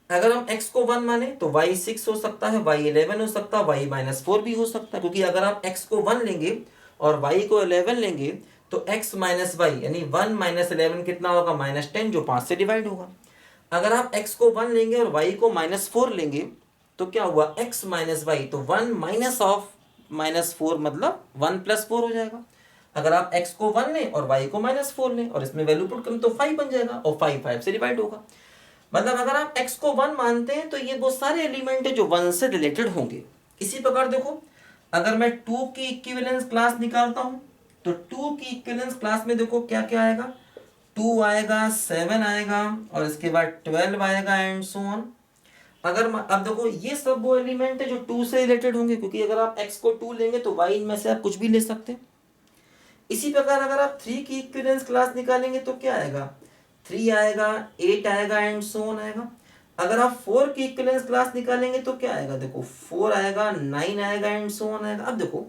अगर हम x को 1 माने तो y 6 हो सकता है, y 11 हो सकता है, y -4 भी हो सकता है, क्योंकि अगर आप x को 1 लेंगे और y को 11 लेंगे तो x माइनस वाई यानी 1 माइनस 11 कितना होगा, -10, जो 5 से डिवाइड होगा। अगर आप x को 1 लेंगे और y को -4 लेंगे तो क्या हुआ, x माइनस वाई, तो 1 माइनस ऑफ -4 मतलब 1 + 4 हो जाएगा। अगर आप x को 1 लें और y को -4 लें और इसमें वैल्यू पुट करें तो 5 बन जाएगा, और 5 से डिवाइड होगा। मतलब अगर आप x को 1 मानते हैं तो ये वो सारे एलिमेंट है जो 1 से रिलेटेड होंगे। इसी प्रकार देखो, अगर मैं 2 की इक्विवेलेंस क्लास निकालता हूं तो 2 की इक्विवेलेंस क्लास में देखो क्या क्या आएगा, 2 आएगा, 7 आएगा, और इसके बाद 12 आएगा, एंड सो ऑन। अगर अब देखो ये सब वो एलिमेंट है जो 2 से रिलेटेड होंगे, क्योंकि अगर आप x को 2 लेंगे तो y इनमें से आप कुछ भी ले सकते हैं। इसी प्रकार अगर आप 3 की इक्विवेलेंस क्लास निकालेंगे तो क्या आएगा, 3 आएगा, 8 आएगा, एंड सो ऑन आएगा। अगर आप 4 की इक्विवेलेंस क्लास निकालेंगे तो क्या आएगा, देखो 4 आएगा, 9 आएगा, एंड सो ऑन आएगा। अब देखो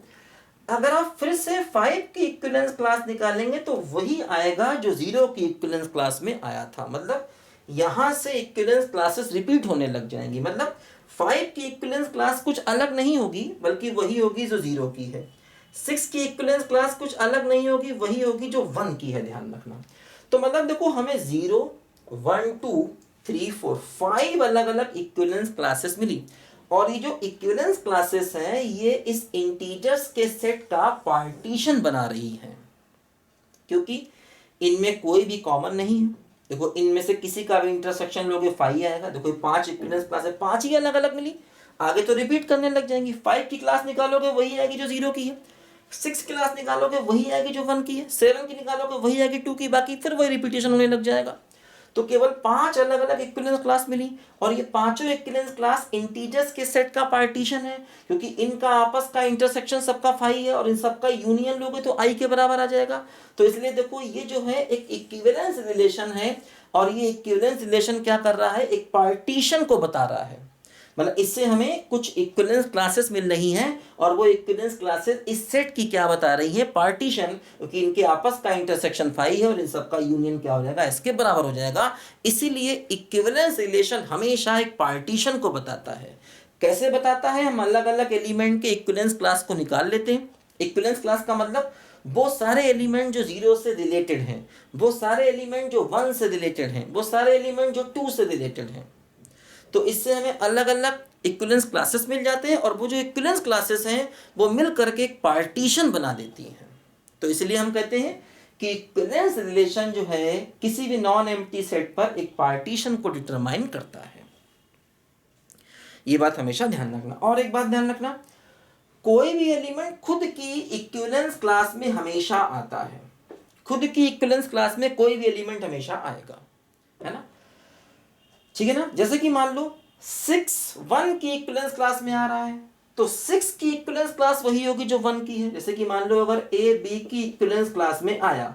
अगर आप फिर से 5 की इक्विवेलेंस क्लास निकालेंगे तो वही आएगा जो 0 की इक्विवेलेंस क्लास में आया था। मतलब यहां से इक्विवेलेंस क्लासेस रिपीट होने लग जाएंगी। मतलब 5 की इक्विवेलेंस क्लास कुछ अलग नहीं होगी, बल्कि वही होगी जो 0 की है। 6 की इक्विवेलेंस क्लास कुछ अलग नहीं होगी, वही होगी जो 1 की है, ध्यान रखना। तो मतलब देखो हमें 0, 1, 2, 3, 4, 5 अलग अलग इक्विवेलेंस क्लासेस मिली, और ये जो इक्विवेलेंस क्लासेस हैं ये इस इंटीजर्स के सेट का पार्टीशन बना रही हैं, क्योंकि इनमें कोई भी कॉमन नहीं है। देखो इनमें से किसी का भी इंटरसेक्शन लोगे 5 आएगा। देखो 5 इक्विवेलेंस क्लास है, 5 ही अलग अलग मिली, आगे तो रिपीट करने लग जाएंगी। 5 की क्लास निकालोगे वही आएगी जो 0 की है, 6 क्लास निकालोगे वही आएगी जो 1 की है, 7 की निकालोगे वही आएगी 2 की, बाकी फिर वही रिपीटेशन होने लग जाएगा। तो केवल 5 अलग अलग इक्विवेलेंस क्लास मिली, और ये पांचों इक्विवेलेंस क्लास इंटीजर्स के सेट का पार्टीशन है, क्योंकि इनका आपस का इंटरसेक्शन सबका 5 है और इन सबका यूनियन लोगे तो i के बराबर आ जाएगा। तो इसलिए देखो ये जो है एक इक्विवेलेंस रिलेशन है, और ये इक्विवेलेंस रिलेशन क्या कर रहा है, एक पार्टीशन को बता रहा है। मतलब इससे हमें कुछ इक्विवेलेंस क्लासेस मिल रही हैं, और वो इक्विवेलेंस क्लासेस इस सेट की क्या बता रही है, पार्टीशन, क्योंकि इनके आपस का इंटरसेक्शन 5 है और इन सबका यूनियन क्या हो जाएगा, इसके बराबर हो जाएगा। इसीलिए इक्विवेलेंस रिलेशन हमेशा एक पार्टीशन को बताता है। कैसे बताता है, हम अलग अलग एलिमेंट के इक्विवेलेंस क्लास को निकाल लेते हैं। इक्विवेलेंस क्लास का मतलब वो सारे एलिमेंट जो 0 से रिलेटेड हैं, वो सारे एलिमेंट जो 1 से रिलेटेड हैं, वो सारे एलिमेंट जो 2 से रिलेटेड हैं। तो इससे हमें अलग अलग इक्विवेलेंस क्लासेस मिल जाते हैं, और वो जो इक्विवेलेंस क्लासेस हैं वो मिल करके एक पार्टीशन बना देती हैं। तो इसलिए हम कहते हैं कि इक्विवेलेंस रिलेशन जो है किसी भी नॉन एम्प्टी सेट पर एक पार्टीशन को डिटरमाइन करता है। ये बात हमेशा ध्यान रखना। और एक बात ध्यान रखना, कोई भी एलिमेंट खुद की इक्विवेलेंस क्लास में हमेशा आता है। खुद की इक्विवेलेंस क्लास में कोई भी एलिमेंट हमेशा आएगा, है ना, ठीक है ना। जैसे कि मान लो 6 1 की इक्विवेलेंस क्लास में आ रहा है, तो 6 की इक्विवेलेंस क्लास वही होगी जो 1 की है। जैसे कि मान लो अगर ए बी की इक्विवेलेंस क्लास में आया,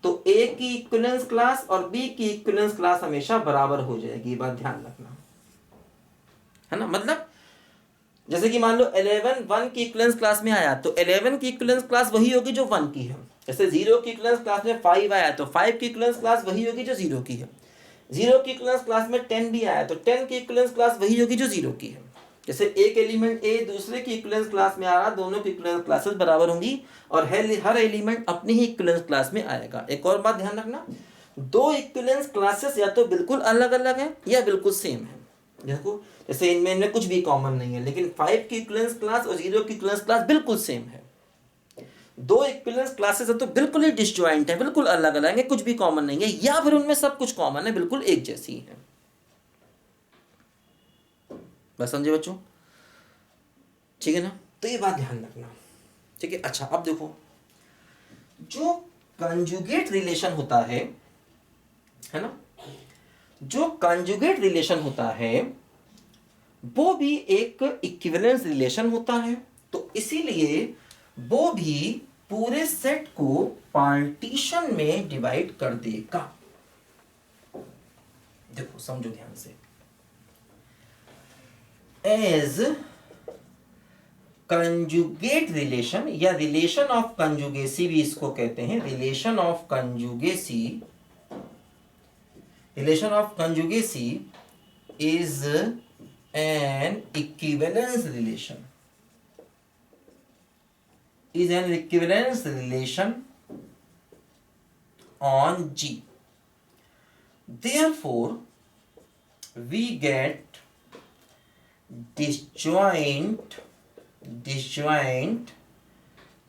तो ए की इक्विवेलेंस क्लास और बी की इक्विवेलेंस क्लास हमेशा बराबर हो जाएगी। ये बात ध्यान रखना, है ना। मतलब जैसे कि मान लो 11 1 की इक्विवेलेंस क्लास में आया, तो 11 की इक्विवेलेंस क्लास वही होगी जो 1 की है। जैसे 0 की इक्विवेलेंस क्लास में 5 आया, तो 5 की इक्विवेलेंस क्लास वही होगी जो 0 की है। 0 की इक्विवेलेंस क्लास में 10 भी आया, तो 10 की इक्विवेलेंस क्लास वही होगी जो 0 की है। जैसे एक एलिमेंट ए दूसरे की इक्विवेलेंस क्लास में आ रहा, दोनों की इक्विवेलेंस क्लासेस बराबर होंगी, और हर एलिमेंट अपनी ही इक्विवेलेंस क्लास में आएगा। एक और बात ध्यान रखना, दो इक्विवेलेंस क्लासेस या तो बिल्कुल अलग अलग है या बिल्कुल सेम है। देखो जैसे इनमें कुछ भी कॉमन नहीं है, लेकिन 5 की इक्विवेलेंस क्लास और 0 की इक्विवेलेंस क्लास बिल्कुल सेम है। दो इक्विवेलेंस क्लासेस है तो बिल्कुल ही डिसजॉइंट है, बिल्कुल अलग अलग है, कुछ भी कॉमन नहीं है, या फिर उनमें सब कुछ कॉमन है, बिल्कुल एक जैसी है। बस समझे बच्चों, ठीक है ना। तो ये बात ध्यान रखना, ठीक है। अच्छा अब देखो, जो कंजुगेट रिलेशन होता है ना, जो कंजुगेट रिलेशन होता है वो भी एक इक्विवेलेंस रिलेशन होता है। तो इसीलिए वो भी पूरे सेट को पार्टीशन में डिवाइड कर देगा। देखो समझो ध्यान से, एज कंजुगेट रिलेशन या रिलेशन ऑफ कंजुगेसी भी इसको कहते हैं, relation of conjugacy, relation of conjugacy is an equivalence relation, is an equivalence relation on G. Therefore, we get disjoint,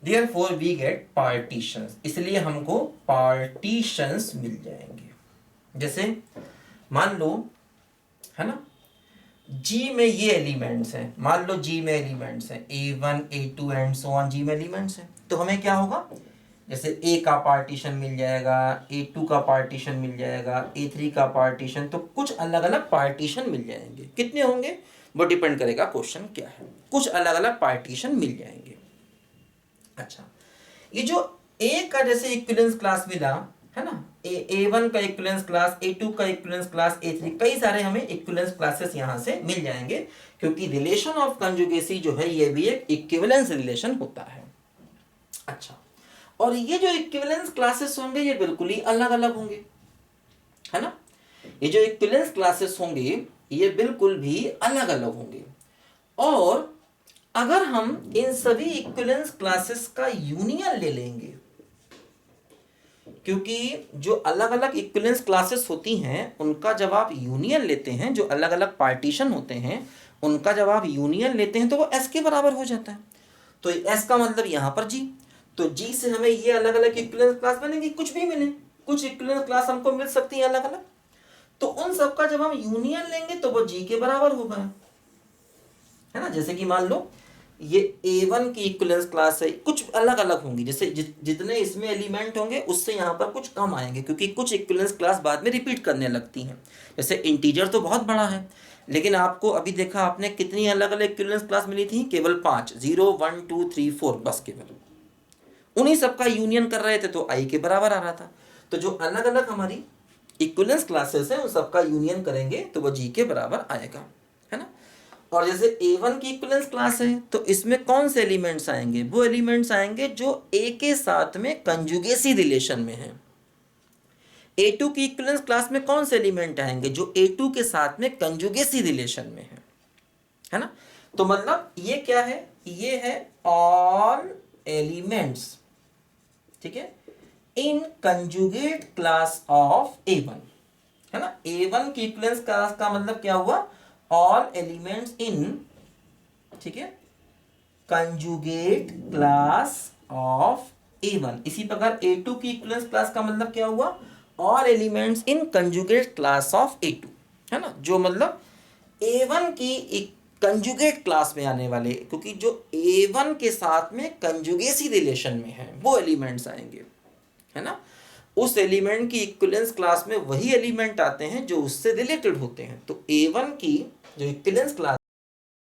therefore we get partitions. इसलिए हमको partitions मिल जाएंगे। जैसे मान लो, है ना, G में ये एलिमेंट्स हैं, मान लो G में एलिमेंट्स हैं A1 A2 and so on, G में एलिमेंट्स हैं, तो हमें क्या होगा, जैसे A का पार्टीशन मिल जाएगा, A2 का पार्टीशन मिल जाएगा, A3 का पार्टीशन, तो कुछ अलग अलग पार्टीशन मिल जाएंगे। कितने होंगे वो डिपेंड करेगा क्वेश्चन क्या है, कुछ अलग अलग पार्टीशन मिल जाएंगे। अच्छा, ये जो A का जैसे इक्विवेलेंस क्लास मिला है ना, A1 का इक्विवेलेंस क्लास, A2 का इक्विवेलेंस क्लास, A3, कई सारे हमें इक्विवेलेंस क्लासेस यहां से मिल जाएंगे, क्योंकि रिलेशन ऑफ कंजुगेसी जो है ये भी एक इक्विवेलेंस रिलेशन होता है। अच्छा, और ये जो इक्विवेलेंस क्लासेस होंगे ये बिल्कुल ही अलग अलग होंगे, है ना। ये जो इक्विवेलेंस क्लासेस होंगे ये बिल्कुल भी अलग अलग होंगे, और अगर हम इन सभी इक्विवेलेंस क्लासेस का यूनियन ले लेंगे, क्योंकि जो अलग अलग इक्विवेलेंस क्लासेस होती हैं उनका जब आप यूनियन लेते हैं, जो अलग अलग पार्टीशन होते हैं उनका जब आप यूनियन लेते हैं तो वो S के बराबर हो जाता है। तो S का मतलब यहाँ पर G, तो G से हमें ये अलग अलग इक्विवेलेंस क्लास बनेगी, कुछ भी मिले, कुछ इक्विवेलेंस क्लास हमको मिल सकती है अलग अलग, तो उन सबका जब हम यूनियन लेंगे तो वो जी के बराबर होगा, है ना। जैसे कि मान लो ये A1 की इक्विवेलेंस क्लास है, कुछ अलग अलग होंगी, जैसे जितने इसमें एलिमेंट होंगे उससे यहाँ पर कुछ कम आएंगे, क्योंकि कुछ इक्विवेलेंस क्लास बाद में रिपीट करने लगती हैं। जैसे इंटीजर तो बहुत बड़ा है, लेकिन आपको अभी देखा आपने कितनी अलग अलग इक्विवेलेंस क्लास मिली थी, केवल 5, 0 1 2 3 4, बस केवल उन्हीं सबका यूनियन कर रहे थे तो आई के बराबर आ रहा था। तो जो अलग अलग हमारी इक्विवेलेंस क्लासेस है उन सबका यूनियन करेंगे तो वो जी के बराबर आएगा, है ना। और जैसे A1 की इक्विवेलेंस क्लास है तो इसमें कौन से एलिमेंट्स आएंगे, वो एलिमेंट्स आएंगे जो A के साथ में कंजुगेसी रिलेशन में है। A2 की इक्विवेलेंस क्लास में कौन से एलिमेंट आएंगे, जो A2 के साथ में कंजुगेसी रिलेशन में है ना। तो मतलब ये क्या है, ये है ऑल एलिमेंट्स, ठीक है, in conjugate class of A1, है ना। A1 की इक्विवेलेंस क्लास का मतलब क्या हुआ, ऑल एलिमेंट्स इन, ठीक है, कंजुगेट क्लास ऑफ A1। इसी प्रकार A2 की इक्विवेलेंस क्लास का मतलब क्या हुआ, all elements in conjugate class of A2, है ना। जो मतलब A1 की कंजुगेट क्लास में आने वाले, क्योंकि जो A1 के साथ में कंजुगेसी रिलेशन में है वो एलिमेंट्स आएंगे, है ना। उस एलिमेंट की इक्विवेलेंस क्लास में वही एलिमेंट आते हैं जो उससे रिलेटेड होते हैं। तो A1 की जो इक्विवेलेंस क्लास